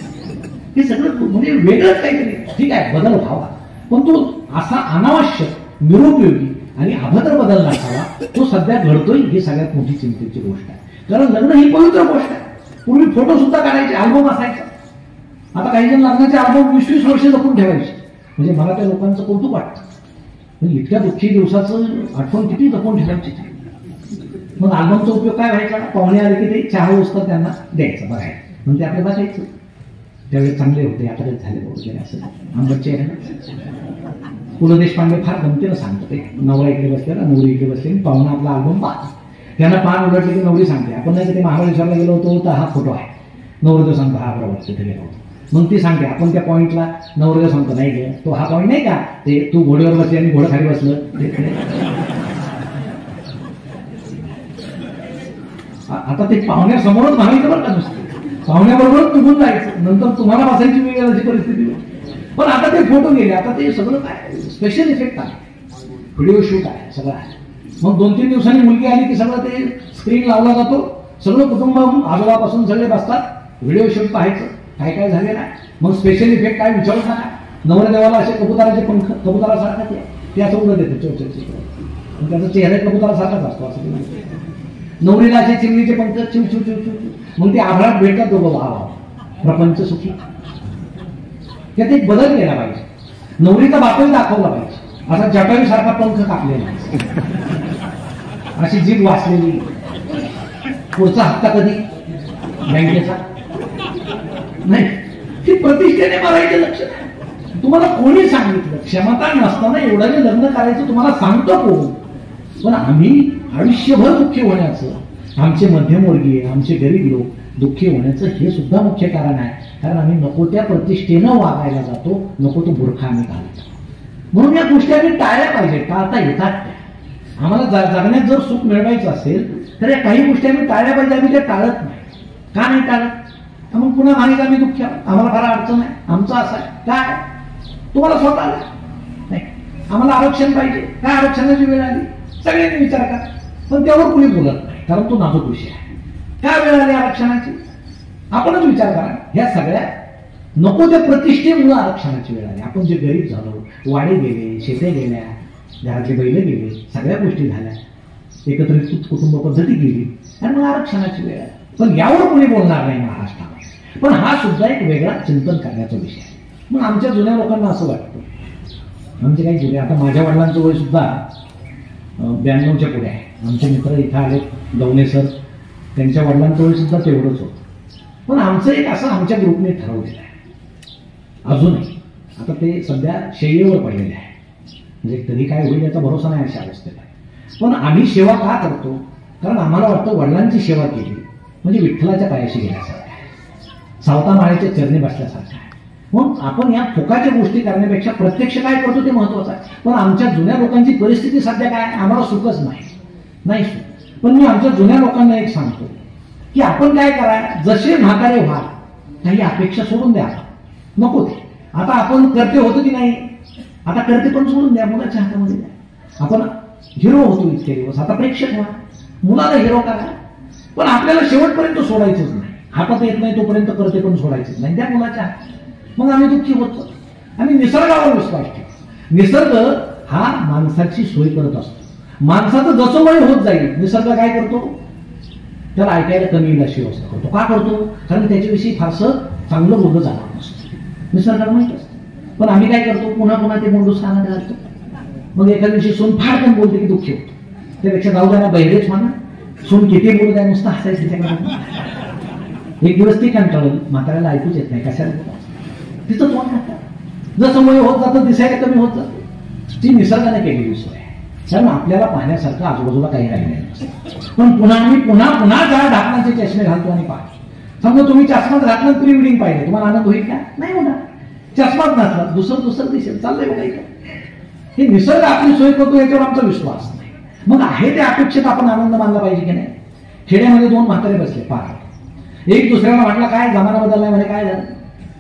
हे सगळं म्हणजे वेगळंच काहीतरी. ठीक आहे बदल व्हावा, पण तो असा अनावश्यक निरुपयोगी आणि अभद्र बदल नसावा. तो सध्या घडतोय, ही सगळ्यात मोठी चिंतेची गोष्ट आहे. कारण लग्न ही पवित्र गोष्ट आहे. पूर्वी फोटो सुद्धा काढायचे, अल्बम असायचा. आता काही जण लग्नाचे अल्बम 20-20 वर्ष जपून ठेवायचे. म्हणजे मला त्या लोकांचं कौतुक वाटतं. म्हणजे इतक्या दुःखी दिवसाचं आठवण किती जपून ठेवायची. मग अल्बमचा उपयोग काय व्हायचा, पाहुणे आले की ते चहा उचतात त्यांना द्यायचं बघायचं, म्हणजे ते आपल्याला बघायचं. त्यावेळेस चांगले होते, आता काही झाले वगैरे असं आंबटचे आहे. पु ल देशपांडे फार गमतीनं सांगतो, ते नवरा इकडे बसलेला, नवरी इकडे बसले, पाहुणा आपला अल्बम पाहतो. त्यांना पान उलटले की नवरी सांगते, आपण नाही ते महाबळेश्वरला गेलो होतो तर हा फोटो आहे. नवरदेव सांगतो हा बरोबर तिथे गेलो होतो. मग ती सांगते, आपण त्या पॉईंटला, नवरदेव सांगतो नाही गे तो हा पॉईंट नाही का, ते तू घोड्यावर बसले आणि घोडं खाली बसलं. आता ते पाहुण्यासमोरच म्हणायचं बरं का, नुसतं पाहुण्याबरोबरच निघून जायचं, नंतर तुम्हाला बसायची वेगळी परिस्थिती. पण आता ते फोटो गेले, आता ते सगळं काय स्पेशल इफेक्ट आहे, व्हिडिओ शूट आहे, सगळं आहे. मग 2-3 दिवसांनी मुलगी आली की सगळं ते स्क्रीन लावला जातो, सगळं कुटुंब आजोबापासून सगळे बसतात, व्हिडिओ शूट पाहायचं काय काय झालेलं आहे. मग स्पेशल इफेक्ट काय विचारू नका. नवरदेवाला असे कबुतराचे पंख, कबुतरासारखा ते असं उडत येते चोच, त्याचा चेहरा कबुतरासारखाच असतो असं. नवरीला असे चिमणीचे पंख चिव चिव चिव चिव, मग ते आभाळात भेटतात दोघं भाव, प्रपंच सुखी. त्यात एक बदल केला पाहिजे. नवरीचा बापही दाखवला पाहिजे, असा जटायू सारखा पंख कापलेला, अशी जीभ वाचलेली, पुढचा हप्ता कधी बँकेचा नाही, ती प्रतिष्ठेने मारायचे लक्ष नाही. तुम्हाला कोणी सांगितलं, क्षमता नसताना एवढं लग्न करायचं तुम्हाला सांगतो कोण. पण आम्ही आयुष्यभर दुःखी होण्याचं, आमचे मध्यमवर्गीय, आमचे गरीब लोक दुःखी होण्याचं हे सुद्धा मुख्य कारण आहे. कारण आम्ही नको त्या प्रतिष्ठेनं वागायला जातो, नको तो बुरखा आम्ही घालतो. म्हणून या गोष्टी आम्ही टाळल्या पाहिजे, टाळता येतात त्या. आम्हाला जगण्यात जर सुख मिळवायचं असेल तर या काही गोष्टी आम्ही टाळल्या पाहिजे. आम्ही त्या टाळत नाही. का नाही टाळत, मग पुन्हा मागे आम्ही दुःखी आहोत, आम्हाला फार अडचण आहे, आमचं असं आहे. काय तुम्हाला स्वतःला नाही, आम्हाला आरक्षण पाहिजे. काय आरक्षणाची वेळ आली, सगळ्यांनी विचार करा, पण त्यावर कुणी बोलत नाही, कारण तो नाजूक विषय आहे. काय वेळ आली आरक्षणाची, आपणच विचार करा. ह्या सगळ्या नको त्या प्रतिष्ठेमुळे आरक्षणाची वेळ आली. आपण जे गरीब झालो, वाडे गेले, शेते गेल्या, घरातले बैल गेले, सगळ्या गोष्टी झाल्या, एकत्रित कुटुंब पद्धती गेली आणि मग आरक्षणाची वेळ आली. पण यावर कोणी बोलणार नाही महाराष्ट्रात. पण हा सुद्धा एक वेगळा चिंतन करण्याचा विषय आहे. मग आमच्या जुन्या लोकांना असं वाटतं, आमचे काही जुने, आता माझ्या वडिलांचं वय सुद्धा 92च्या पुढे आहे. आमचे मित्र इथं आले, दवणे सर, त्यांच्या वडिलांचं वय सुद्धा तेवढंच होतं. पण आमचं एक असं आमच्या ग्रुपने ठरवलेलं आहे अजूनही. आता ते सध्या शैलीवर पडलेले आहे, म्हणजे कधी काय होईल याचा भरोसा नाही अशा अवस्थेत आहे. पण आम्ही सेवा का करतो, कारण आम्हाला वाटतं वडिलांची सेवा केली म्हणजे विठ्ठलाच्या पायाशी गेल्यासारखं आहे, सावता माळेच्या चरणी बसल्यासारखं आहे. मग आपण या फुकाच्या गोष्टी करण्यापेक्षा प्रत्यक्ष काय करतो ते महत्वाचं आहे. पण आमच्या जुन्या लोकांची परिस्थिती सध्या काय, आम्हाला सुखच नाही सुख. पण मी आमच्या जुन्या लोकांना एक सांगतो की आपण काय करा, जसे म्हातारे व्हा, काही अपेक्षा सोडून द्या, नको ते. आता आपण करते होतो की नाही, आता करते पण सोडून द्या, मुलाच्या हातामध्ये द्या. आपण हिरो होतो इतके दिवस, आता प्रेक्षक व्हा, मुलाला हिरो करा. पण आपल्याला शेवटपर्यंत सोडायचंच नाही. हातात येत नाही तोपर्यंत करते पण सोडायचंच नाही, त्या मुलाच्या हातात. मग आम्ही दुःखी होतो. आम्ही निसर्गावर विश्वास ठेवतो. निसर्ग हा माणसाची सोय करत असतो. माणसाचं जसं वय होत जाईल, निसर्ग काय करतो, त्याला ऐकायला कमी येईल अशी व्यवस्था करतो. का करतो? कारण त्याच्याविषयी फारसं चांगलं बोललं जाणार नसतं, निसर्गाला माहित असतं. पण आम्ही काय करतो, पुन्हा पुन्हा ते बोंडूस कानात घालतो. मग एका दिवशी सून फाडकन बोलते की दुःखी होतो. त्यापेक्षा जाऊ द्या बहिरेच म्हणा, सून किती बोलू द्या, नुसतं हसायचं त्याच्याकडे. एक दिवस ती कंटाळून, म्हाताऱ्याला ऐकूच येत नाही, कशाला बोलायचं, तिचं तोंड खातं. जसं वय होत जातं दिसायला कमी होत जातं. ती निसर्गाने केलेली सोय आहे. कारण आपल्याला पाहण्यासारखं आजूबाजूला काही राहिलेलं नसतं. पण पुन्हा आम्ही पुन्हा पुन्हा त्या ढाकणाचे चष्मे घालतो आणि पाहतो. समजा तुम्ही चष्माच घातला प्री वेडिंग पाहिजे, तुम्हाला आनंद होईल का? नाही होणार. चष्माच घातला दुसरं दिसेल, चाललंय बघा इथं. हे निसर्ग आपली सोय करतो याच्यावर आमचा विश्वास नाही. मग आहे त्या अपेक्षेत आपण आनंद मानला पाहिजे की नाही? खेड्यामध्ये दोन म्हातारे बसले पाहत. एक दुसऱ्याला म्हटलं काय जमाना बदललाय, म्हणे काय झालं?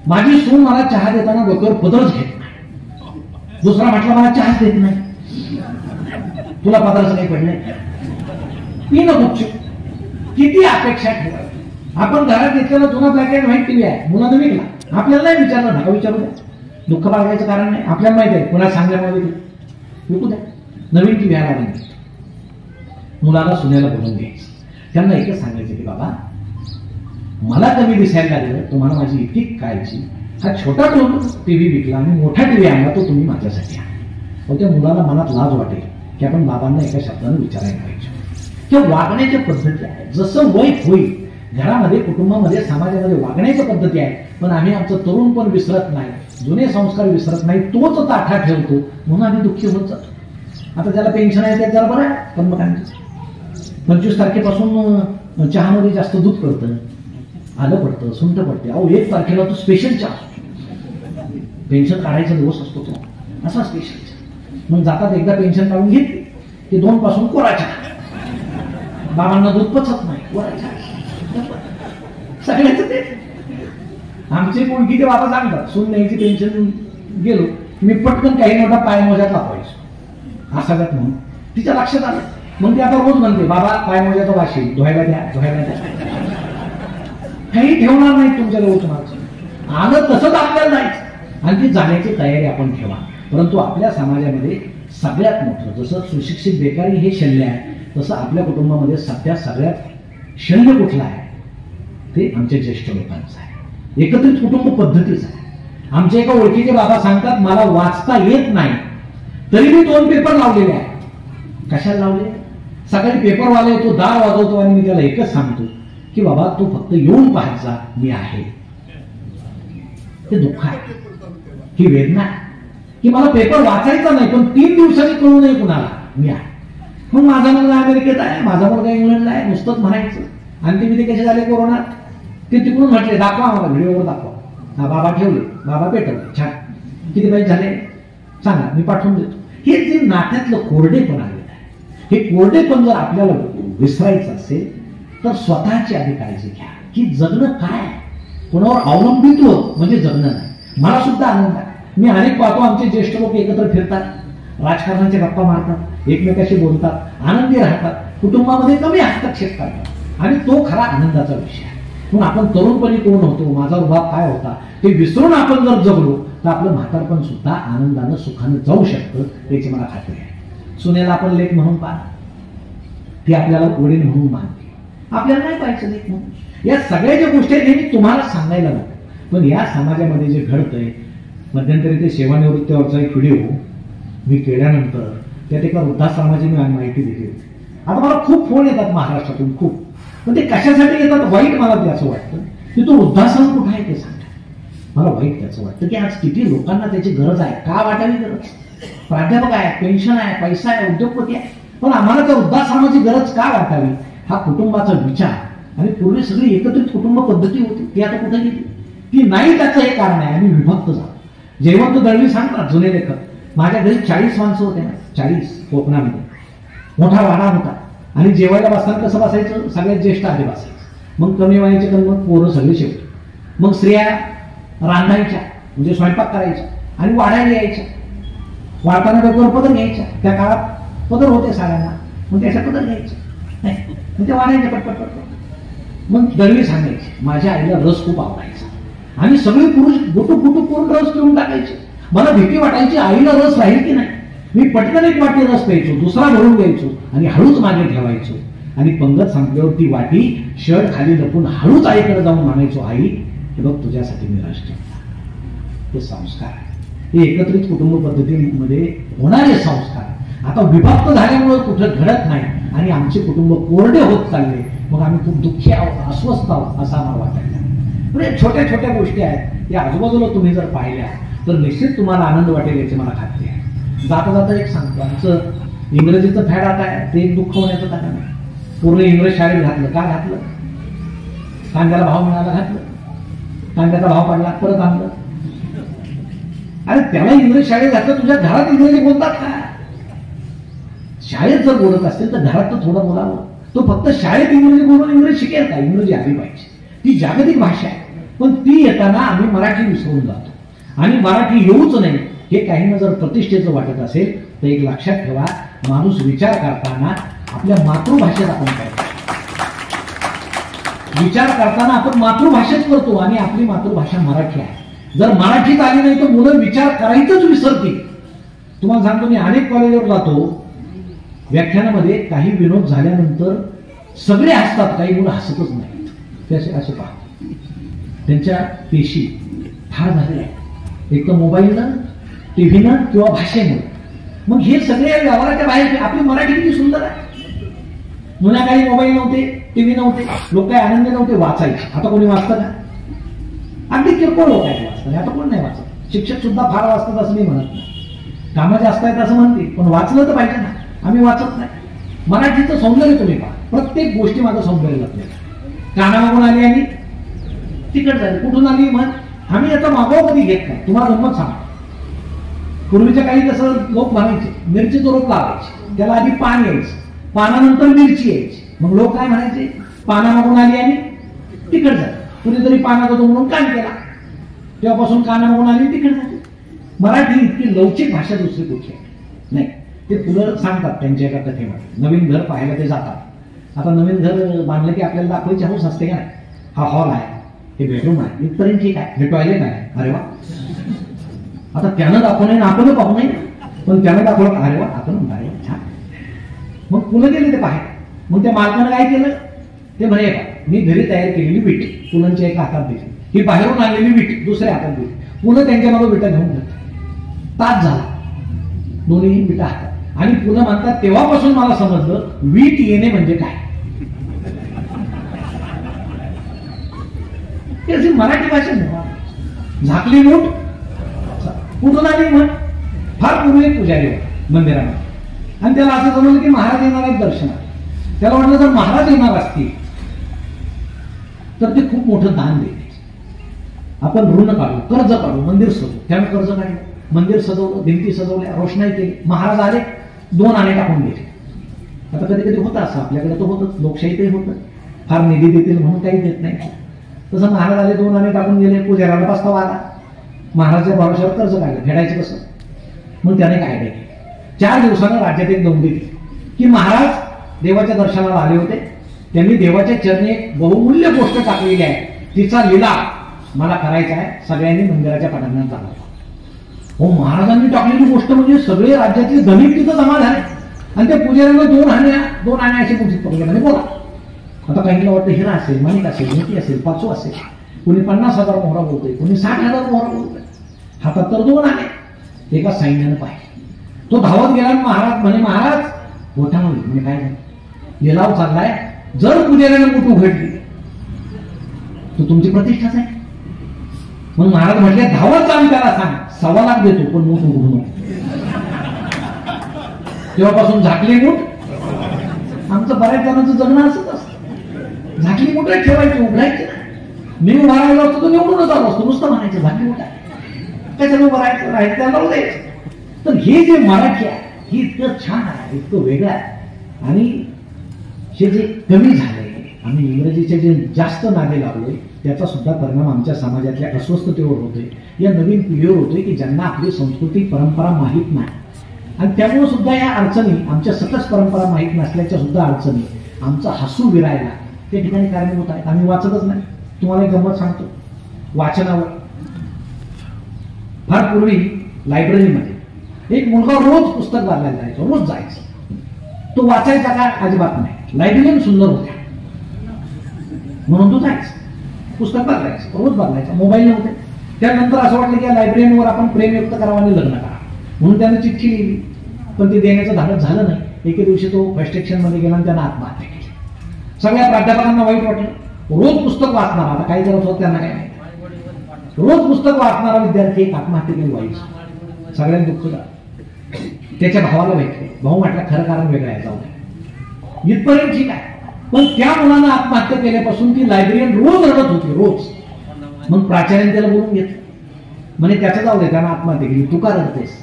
माझी सून मला चहा देताना डोक्यावर पदरच घेत नाही. दुसरा म्हटला मला चहाच देत नाही. तुला पदराचं काही पडलंय? पी न गुपचूप. किती अपेक्षा ठेवायची. आपण घरात घेतलेला जुना ब्लॅक अँड व्हाईट टीव्ही आहे, मुलानं विकला, आपल्याला नाही विचारलं, नका विचारू द्या. दुःख बाळगायचं कारण नाही, आपल्याला माहिती आहे पुन्हा सांगण्यामध्ये विकू द्या. नवीन टीव्ही आला म्हणजे मुलाला सुनेला बोलून घ्यायचं. त्यांना एकच सांगायचं की बाबा मला कमी दिसायला लागलं, तुम्हाला माझी इतकी काळजी, हा छोटा टीव्ही विकला आणि मोठा टीव्ही आणला तो तुम्ही माझ्यासाठी आणला. त्या मुलाला मनात लाज वाटेल की आपण बाबांना एका शब्दाने विचारायला पाहिजे. त्या वागण्याच्या पद्धती आहेत. जसं वय होईल घरामध्ये, कुटुंबामध्ये, समाजामध्ये वागण्याच्या पद्धती आहेत. पण आम्ही आमचं तरुण पण विसरत नाही, जुने संस्कार विसरत नाही, तोच ताठा ठेवतो, म्हणून आम्ही दुःखी होत जातो. आता ज्याला पेन्शन आहे ते जरा बरं आहे, पण मग 25 तारखेपासून चहामध्ये जास्त दूध पडतं, आलं पडतं, सुंठ पडते. अहो 1 तारखेला तो स्पेशल चहा, पेन्शन काढायचा दिवस असतो तो, असा स्पेशल चहा. मग जातात एकदा पेन्शन काढून घेतली की 2 पासून कोरा चहा. बाबांना दूध पचत नाही, कोरा चहा सगळ्याच ते. आमचे मुलगी ते बाबा सांगतात, सून न्यायची पेन्शन गेलो मी पटकन काही मोठा पाय मोजात लावायचो हा सगळ्यात म्हणून तिच्या लक्षात आलं. मग ती आता रोज म्हणते बाबा पाय मोजाचा वाशी धुवायला द्या, धुवायला द्या. काही ठेवणार नाही तुमच्या तुम्हाला आलं तसंच आपल्याला जायचं आणि ती जाण्याची तयारी आपण ठेवा. परंतु आपल्या समाजामध्ये सगळ्यात मोठं, जसं सुशिक्षित बेकारी हे शल्य आहे, तसं आपल्या कुटुंबामध्ये सध्या सगळ्यात शल्य कुठलं आहे ते आमच्या ज्येष्ठ लोकांचं आहे. एकत्रित कुटुंब पद्धतीच आहे. आमच्या एका ओळखीचे बाबा सांगतात मला वाचता येत नाही तरी मी 2 पेपर लावलेले आहेत. कशाला लावले? सकाळी पेपरवाला येतो, दार वाजवतो आणि मी त्याला एकच सांगतो की बाबा तू फक्त येऊन पाहायचा, मी आहे. ते दुःख आहे, ही वेदना आहे की मला पेपर वाचायचा नाही पण 3 दिवसांनी कळू नये कुणाला मी आहे. मग माझा मुलगा अमेरिकेत आहे, माझा मुलगा इंग्लंडला आहे, नुसतंच म्हणायचं. आणि ते मी ते कसे झाले कोरोनात, ते तिकडून म्हटले दाखवा आम्हाला, व्हिडिओवर दाखवा. हा बाबा ठेवले, बाबा पेटवले, छान, किती पैसे झाले सांगा, मी पाठवून देतो. हे जे नात्यातलं कोरडेपण आलेलं आहे, हे कोरडेपण जर आपल्याला विसरायचं असेल तर स्वतःची आधी काळजी घ्या की जगणं काय, कोणावर अवलंबित्व म्हणजे जगणं नाही. मला सुद्धा आनंद आहे, मी अनेक पाहतो आमचे ज्येष्ठ लोक एकत्र फिरतात, राजकारणाच्या गप्पा मारतात, एकमेकाशी बोलतात, आनंदी राहतात, कुटुंबामध्ये कमी हस्तक्षेप करतात आणि तो खरा आनंदाचा विषय आहे. म्हणून आपण तरुणपणी कोण होतो, माझा रुबाब काय होता ते विसरून आपण जर जगलो तर आपलं म्हातारपण सुद्धा आनंदानं सुखानं जाऊ शकतं याची मला खात्री आहे. सुनेला आपण लेख म्हणून पाहा, ती आपल्याला वडील म्हणून मानते, आपल्याला नाही पाहायचं लेख म्हणून. या सगळ्या ज्या गोष्टी आहेत हे मी तुम्हाला सांगायला नको, पण या समाजामध्ये जे घडतंय, मध्यंतरी ते सेवानिवृत्तीवरचा एक व्हिडिओ मी केल्यानंतर त्यात एका वृद्धाश्रमाची मी माहिती दिली होती. आता मला खूप फोन येतात महाराष्ट्रातून, खूप, पण ते कशासाठी येतात वाईट मला ते असं वाटतं की तो वृद्धाश्रम कुठं आहे ते सांगा. मला वाईट त्याचं वाटतं की आज किती लोकांना त्याची गरज आहे, का वाटावी गरज. प्राध्यापक आहे, पेन्शन आहे, पैसा आहे, उद्योगपती आहे, पण आम्हाला त्या वृद्धाश्रमाची गरज का वाटावी हा कुटुंबाचा विचार. आणि पूर्वी सगळी एकत्रित कुटुंब पद्धती होती, ती आता कुठे गेली? ती नाही, त्याचं हे कारण आहे आम्ही विभक्त झालो. जयवंत दळवी सांगतात जुने लेखक, माझ्या घरी 40 माणसं होते ना, 40 कोकणामध्ये, मोठा वाडा होता. आणि जेवायला बसताना कसं बसायचं, सगळ्यात ज्येष्ठ आधी बसायचं, मग कमी वयाचे पण मग पोरं सगळे शेवटी, मग स्त्रिया रांधायच्या म्हणजे स्वयंपाक करायच्या आणि वाढायला यायच्या, वाढताना डोक्यावर पदर घ्यायच्या, त्या काळात पदर होते साड्यांना, मग त्याच्या पदर घ्यायचे मग ते वाढायचे पटपट पटपट. मग दळवी सांगायची, माझ्या आईला रस खूप आवडायचा आणि सगळे पुरुष गुटू गुटू करून रस पिऊन टाकायचे. मला भीती वाटायची आईला रस राहील की नाही. मी पटकन एक वाटी रस प्यायचो, दुसरा भरून द्यायचो आणि हळूच मागे ठेवायचो आणि पंगत संपल्यावर ती वाटी शर्ट खाली लपून हळूच आईकडे जाऊन म्हणायचो, आई हे बघ तुझ्यासाठी मी रस ठेवला. हे संस्कार आहे, हे एकत्रित कुटुंब पद्धतीमध्ये होणारे संस्कार. आता विभक्त झाल्यामुळे कुठं घडत नाही आणि आमचे कुटुंब कोरडे होत चालले, मग आम्ही खूप दुःखी आहोत, अस्वस्थ आहोत असं आम्हाला वाटायला. म्हणजे छोट्या छोट्या गोष्टी आहेत, या आजूबाजूला तुम्ही जर पाहिल्या तर निश्चित तुम्हाला आनंद वाटेल याची मला खात्री आहे. जाता जाता एक सांगतो, आमचं इंग्रजीचं फॅड आता आहे, ते एक दुःख होण्याचं कारण नाही. पूर्ण इंग्रज शाळेत घातलं, का घातलं? कांद्याला भाव मिळाला घातलं, कांद्याचा भाव पडला परत आणलं. अरे त्याला इंग्रज शाळेत घातलं, तुझ्या घरात इंग्रजी बोलतात का? शाळेत जर बोलत असतील तर घरात तर थोडं बोलावं. तो फक्त शाळेत इंग्रजी बोलून इंग्रजी शिकेल का? इंग्रजी आली पाहिजे, ती जागतिक भाषा आहे. पण ती येताना आम्ही मराठी विसरून जातो आणि मराठी येऊच नाही हे काहींना जर प्रतिष्ठेचं वाटत असेल तर एक लक्षात ठेवा, माणूस विचार करताना आपल्या मातृभाषेत आपण करतो. विचार करताना आपण मातृभाषेत करतो आणि आपली मातृभाषा मराठी आहे. जर मराठीत आली नाही तर मुलं विचार करायचंच विसरतील. तुम्हाला सांगतो, मी अनेक कॉलेजवर जातो, व्याख्यानामध्ये काही विनोद झाल्यानंतर सगळे हसतात, काही मुलं हसतच नाहीत. ते असे पहा, त्यांच्या पेशी ठार झालेल्या आहेत, एक तर मोबाईलनं, टीव्हीनं किंवा भाषेनं. मग हे सगळे व्यवहाराच्या बाहेर. आपली मराठी किती सुंदर आहे. जुन्या काही मोबाईल नव्हते, टीव्ही नव्हते, लोक काही आनंद नव्हते, वाचायचे. आता कोणी वाचतं का? अगदी किरकोळ लोक आहेत वाचतात, आता कोण नाही वाचत. शिक्षक सुद्धा फार वाचतात असं मी म्हणत नाही, कामं जास्त आहेत असं म्हणते, पण वाचलं तर पाहिजे ना. आम्ही वाचत नाही. मराठीचं सौंदर्य तुम्ही पहा, प्रत्येक गोष्टी माझं सौंदर्य लागले. कानामागून आली आणि तिकड झाली, कुठून आली मग आम्ही याचा मागोवा कधी घेत नाही. तुम्हाला गंमत सांगा, पूर्वीच्या काही कसं लोक म्हणायचे मिरचीचं रोप लावायचे, त्याला आधी पान यायचं, पानानंतर मिरची यायची. मग लोक काय म्हणायचे, पानामागून आली आणि तिकड झाली. कुणीतरी पानाचा तो म्हणून कान केला, तेव्हापासून कानामागून आली तिकड झाली. मराठी इतकी लवचिक भाषा दुसरी कुठली नाही. ते फुलं सांगतात त्यांच्या एका कथेमध्ये, नवीन घर पाहायला ते जातात. आता नवीन घर बांधलं की आपल्याला दाखवायची हौस असते का नाही. हा हॉल आहे, हे बेडरूम आहे, इथपर्यंत ठीक आहे, हे टॉयलेट आहे, अरे वा. आता त्यानं दाखवणे आपण पाहू नये, पण त्यानं दाखवलं, अरे वा आपण अरे वा छान. मग फुलं गेले ते बाहेर. मग त्या मालकानं काय केलं, ते म्हणे मी घरी तयार केलेली विट फुलांच्या एका हातात दिली, ही बाहेरून आणलेली विट दुसऱ्या हातात दिली. फुलं त्यांच्या मागे विटा घेऊन जातात. तास झाला, दोन्ही विटा हातात. आणि पुन्हा म्हणतात, तेव्हापासून मला समजलं वीट येणे म्हणजे काय. मराठी भाषेत झाकली मूठ कुठून आली म्हण. फार पूर्वी एक पुजारी होता मंदिरामध्ये आणि त्याला असं समजलं की महाराज येणार आहेत दर्शनात. त्याला वाटलं जर महाराज येणार असतील तर ते खूप मोठं दान देते, आपण ऋण काढू, कर्ज काढू, मंदिर सजवू. त्यानं कर्ज काढलं, मंदिर सजवलं, भिंती सजवल्या, रोषणाई केली. महाराज आले, 2 आणे टाकून गेले. आता कधी कधी होतं असं, आपल्याकडे तर होतं, लोकशाहीतही होतं, फार निधी देतील म्हणून काही देत नाही. तसं महाराज आले, 2 आणे टाकून गेले. पुजाऱ्याला पस्तावा आला, महाराजच्या भरोश्यावर कर्ज काढलं, फेडायचं कसं. मग त्याने काय केलं, 4 दिवसानं राज्यात एक नोंदी दिली की महाराज देवाच्या दर्शनाला आले होते, त्यांनी देवाच्या चरणी एक बहुमूल्य गोष्ट टाकलेली आहे, तिचा लिलाव मला करायचा आहे, सगळ्यांनी मंदिराच्या पाठीमागे चालवला. हो, महाराजांनी टाकलेली गोष्ट म्हणजे सगळे राज्यातले धनिक तिथं जमा झाले आणि त्या पुजाऱ्याला 2 आणे असे कुठे पकडले म्हणजे बोला. आता काहींना वाटतं हिरा असेल, माणिक असेल, मोती असेल, पाचू असेल, कोणी 50,000 मोहरा बोलतोय, कोणी 60,000 मोहरा बोलतोय. हातात तर 2 आणे. एका सैन्यानं पाहिजे, तो धावत गेला. महाराज म्हणे, महाराज मोठ्यामध्ये म्हणजे काय नाही, लिलाव चाललाय, जर पुजाऱ्यानं मूठ उघडली तर तुमची प्रतिष्ठाच आहे. मग महाराज म्हटले, धावत जाऊन त्याला सांग 1.25 लाख देतो, पण मूठ उघडू नको. तेव्हापासून झाकली मूठ. आमचं बऱ्याच जणांचं जगणं असंच असतं, झाकली मूठ ठेवायची, उघडायची. मी उभा राहिलो असतो तो निवडूनच आलो असतो, नुसतं म्हणायचं झाकली मूठ आहे, त्याच्यात उभं राहायचं, राहायचं त्याला द्यायचं. तर हे जे मराठी आहे हे इतकं छान आहे, इतकं वेगळं आहे. आणि हे जे कमी झालंय, आम्ही इंग्रजीचे जे जास्त नावे लावलोय, त्याचा सुद्धा परिणाम आमच्या समाजातल्या अस्वस्थतेवर होतोय, या नवीन पिढीवर होतोय की ज्यांना आपली संस्कृती परंपरा माहीत नाही. आणि त्यामुळे सुद्धा या अडचणी, आमच्या सकस परंपरा माहीत नसल्याच्या सुद्धा अडचणी, आमचा हसू विरायला त्या ठिकाणी कारणीभूत आहेत. आम्ही वाचतच नाही. तुम्हाला एक गंमत सांगतो, वाचनावर फार पूर्वी लायब्ररीमध्ये एक मुलगा रोज पुस्तक वाचायला जायचा, रोज जायचा. तो वाचायचा का? अजिबात नाही. लायब्ररीयन सुंदर होत्या म्हणून तो जायचा, पुस्तक बदलायचं, रोज बदलायचा. मोबाईल नव्हते. त्यानंतर असं वाटलं की या लायब्ररीयनवर आपण प्रेम व्यक्त करावं आणि लग्न करा, म्हणून त्यानं चिठ्ठी लिहिली. पण ते देण्याचं धाडस झालं नाही. एके दिवशी तो फर्स्ट सेक्शन मध्ये गेला आणि त्यानं आत्महत्या केली. सगळ्या प्राध्यापकांना वाईट वाटलं. रोज पुस्तक वाचणारा, आता काही करत होत त्यांना काय माहिती, रोज पुस्तक वाचणारा विद्यार्थी एक आत्महत्या केली, वाईट. सगळ्यांनी दुःख झालं. त्याच्या भावाला भेटले. भाऊ म्हटलं खरं कारण वेगळं आहे, जाऊ दे. इथपर्यंत ठीक आहे. पण त्या मुलानं आत्महत्या केल्यापासून ती लायब्ररीयन रोज रडत होती, रोज. मग प्राचार्याने त्याला बोलून घेतलं. म्हणजे त्याचं जाऊ दे, त्यानं आत्महत्या केली, तू का रडतेस?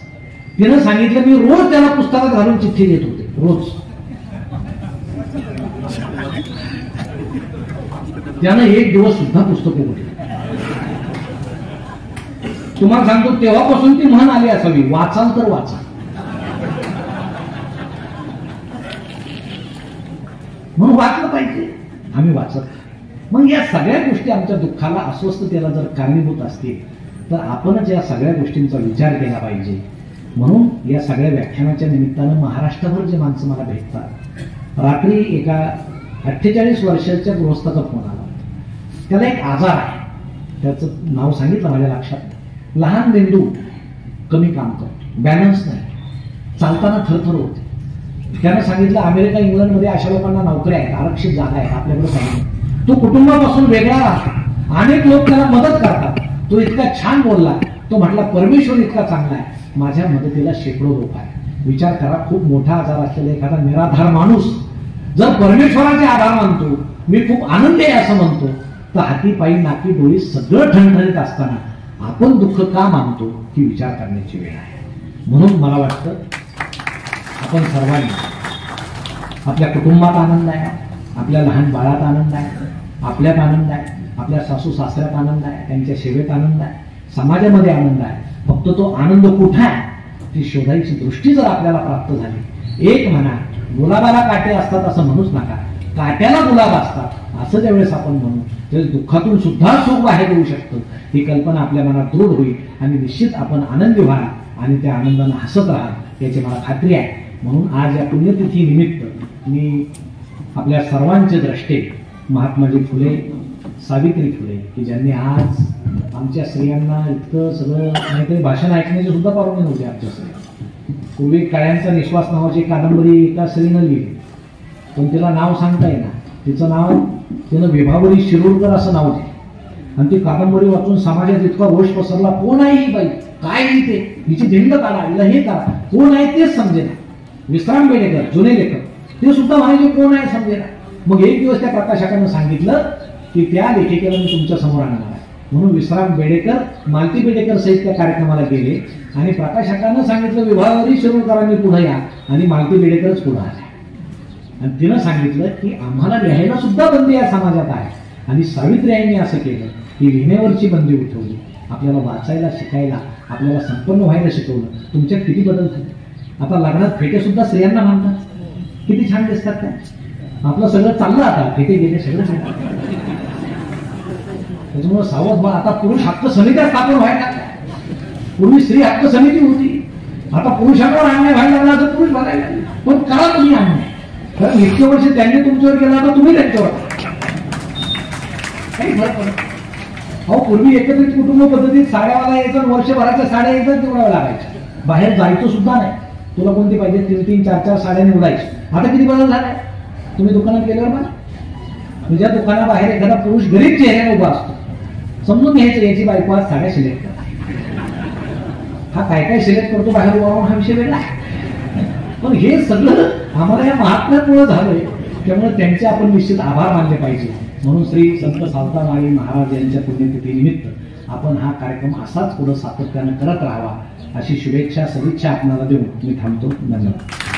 तिनं सांगितलं मी रोज त्याला पुस्तकात घालून चिठ्ठी देत होते, रोज. त्यानं एक दिवस सुद्धा पुस्तक उघडलं. तुम्हाला सांगतो तेव्हापासून ती म्हण आली असावी, वाचाल तर वाचा. म्हणून वाचलं पाहिजे. आम्ही वाचत. मग या सगळ्या गोष्टी आमच्या दुःखाला, अस्वस्थतेला जर कारणीभूत असतील तर आपणच या सगळ्या गोष्टींचा विचार केला पाहिजे. म्हणून या सगळ्या व्याख्यानाच्या निमित्तानं महाराष्ट्रभर जे माणसं मला भेटतात, रात्री एका 48 वर्षाच्या गृहस्थाचा फोन आला. त्याला एक आजार आहे, त्याचं नाव सांगितलं माझ्या लक्षात नाही. लहान मेंदू कमी काम करतो, बॅलन्स नाही, चालताना थरथर होते. त्यानं सांगितलं अमेरिका इंग्लंडमध्ये अशा लोकांना नोकऱ्या आहेत, आरक्षित जागा आहेत, आपल्याकडे सांगितलं. तो कुटुंबापासून वेगळा राहतो. अनेक लोक त्याला मदत करतात. तो इतका छान बोलला. तो म्हटला परमेश्वर इतका चांगला आहे, माझ्या मदतीला शेकडो लोक आहेत. विचार करा, खूप मोठा आजार असलेला एखादा निराधार माणूस जर परमेश्वराचे आधार मानतो, मी खूप आनंदी आहे असं म्हणतो, तर हाती पायी नाकी डोळी सगळं ठणठणीत असताना आपण दुःख का मानतो ही विचार करण्याची वेळ आहे. म्हणून मला वाटतं आपण सर्वांनी आपल्या कुटुंबात आनंद आहे, आपल्या लहान बाळात आनंद आहे, आपल्यात आनंद आहे, आपल्या सासू सासऱ्यात आनंद आहे, त्यांच्या सेवेत आनंद आहे, समाजामध्ये आनंद आहे. फक्त तो आनंद कुठे आहे ती शोधायची दृष्टी जर आपल्याला प्राप्त झाली. एक म्हणा, गुलाबाला काटे असतात असं म्हणूच नका, काट्याला गुलाब असतात असं ज्यावेळेस आपण म्हणू, त्यावेळेस दुःखातून सुद्धा सुख बाहेर येऊ शकतं. ही कल्पना आपल्या मनात दृढ होईल आणि निश्चित आपण आनंदी व्हाल आणि त्या आनंदानं हसत राहाल याची मला खात्री आहे. म्हणून आज या पुण्यतिथी निमित्त मी आपल्या सर्वांचे द्रष्टे महात्माजी फुले, सावित्री फुले, की ज्यांनी आज आमच्या स्त्रियांना इतकं सगळं, नाहीतरी भाषण ऐकण्याचे सुद्धा परवाने नव्हते आमच्या स्त्रिया. पूर्वी काळ्यांचा निश्वास नावाची कादंबरी एका स्त्रीनं लिहिली, पण तिला नाव सांगता येणार. तिचं नाव तिनं विभावरी शिरूरकर असं नाव दिलं. आणि ती कादंबरी वाचून समाजात इतका रोष पसरला, कोण आहे ही बाई, काय लिहिते, हिची धिंड काढा, हिला हे करा, कोण आहे तेच समजेना. विश्राम बेडेकर जुने लेखक ते सुद्धा म्हणायचे कोण आहे समजेना. मग एक दिवस त्या प्रकाशकानं सांगितलं की त्या लेखिकेला मी तुमच्या समोर आणणार आहे. म्हणून विश्राम बेडेकर, मालती बेडेकर सहित त्या कार्यक्रमाला गेले आणि प्रकाशकानं सांगितलं विभावरी शिरूरकरांनी पुढे या, आणि मालती बेडेकरच पुढे आल्या. आणि तिनं सांगितलं की आम्हाला लिहायला सुद्धा बंदी या समाजात आहे. आणि सावित्री यांनी असं केलं की लिहिण्यावरची बंदी उठवली, आपल्याला वाचायला शिकायला, आपल्याला संपन्न व्हायला शिकवलं. तुमच्यात किती बदल झाले. आता लग्नात फेटे सुद्धा स्त्रियांना मानतात, किती छान दिसतात त्या. आपलं सगळं चाललं, आता फेटे गेले सगळं. त्याच्यामुळे सावध व्हा. आता पुरुष हक्क समित्या स्थापन व्हायला लागल्या. पूर्वी स्त्री हक्क समिती होती, आता पुरुषांवर अन्याय व्हायला लागला तर पुरुष बघायला लागले. पण करा तुम्ही अन्याय, कारण इतके वर्ष त्यांनी तुमच्यावर केला तर तुम्ही त्यांच्यावर काही फरक पडत. अहो पूर्वी एकत्रित कुटुंब पद्धतीत साड्यावाला यायचं, वर्षभराच्या साड्या यायचं निवडाव्या लागायच्या. बाहेर जायचं सुद्धा नाही. तुला कोणती पाहिजे, 3-3, 4-4 साड्या निवडायची. आता किती बदल झालाय. तुम्ही दुकानात गेल्यावर बघा, तुझ्या दुकानाबाहेर एखादा पुरुष गरीब चेहऱ्याने उभा असतो, समजून घ्यायचं याची बायको आज साड्या सिलेक्ट करते. हा काय काय सिलेक्ट करतो बाहेर उभा राहून, हा विषय वेगळा आहे. पण हे सगळं आम्हाला या महात्म्यामुळे झालंय. त्यामुळे त्यांचे आपण निश्चित आभार मानले पाहिजे. म्हणून श्री संत सावतामाळी महाराज यांच्या पुण्यतिथी निमित्त आपण हा कार्यक्रम असाच पुढे सातत्यानं करत राहावा अशी शुभेच्छा, सदिच्छा आपल्याला देऊन मी थांबतो. धन्यवाद.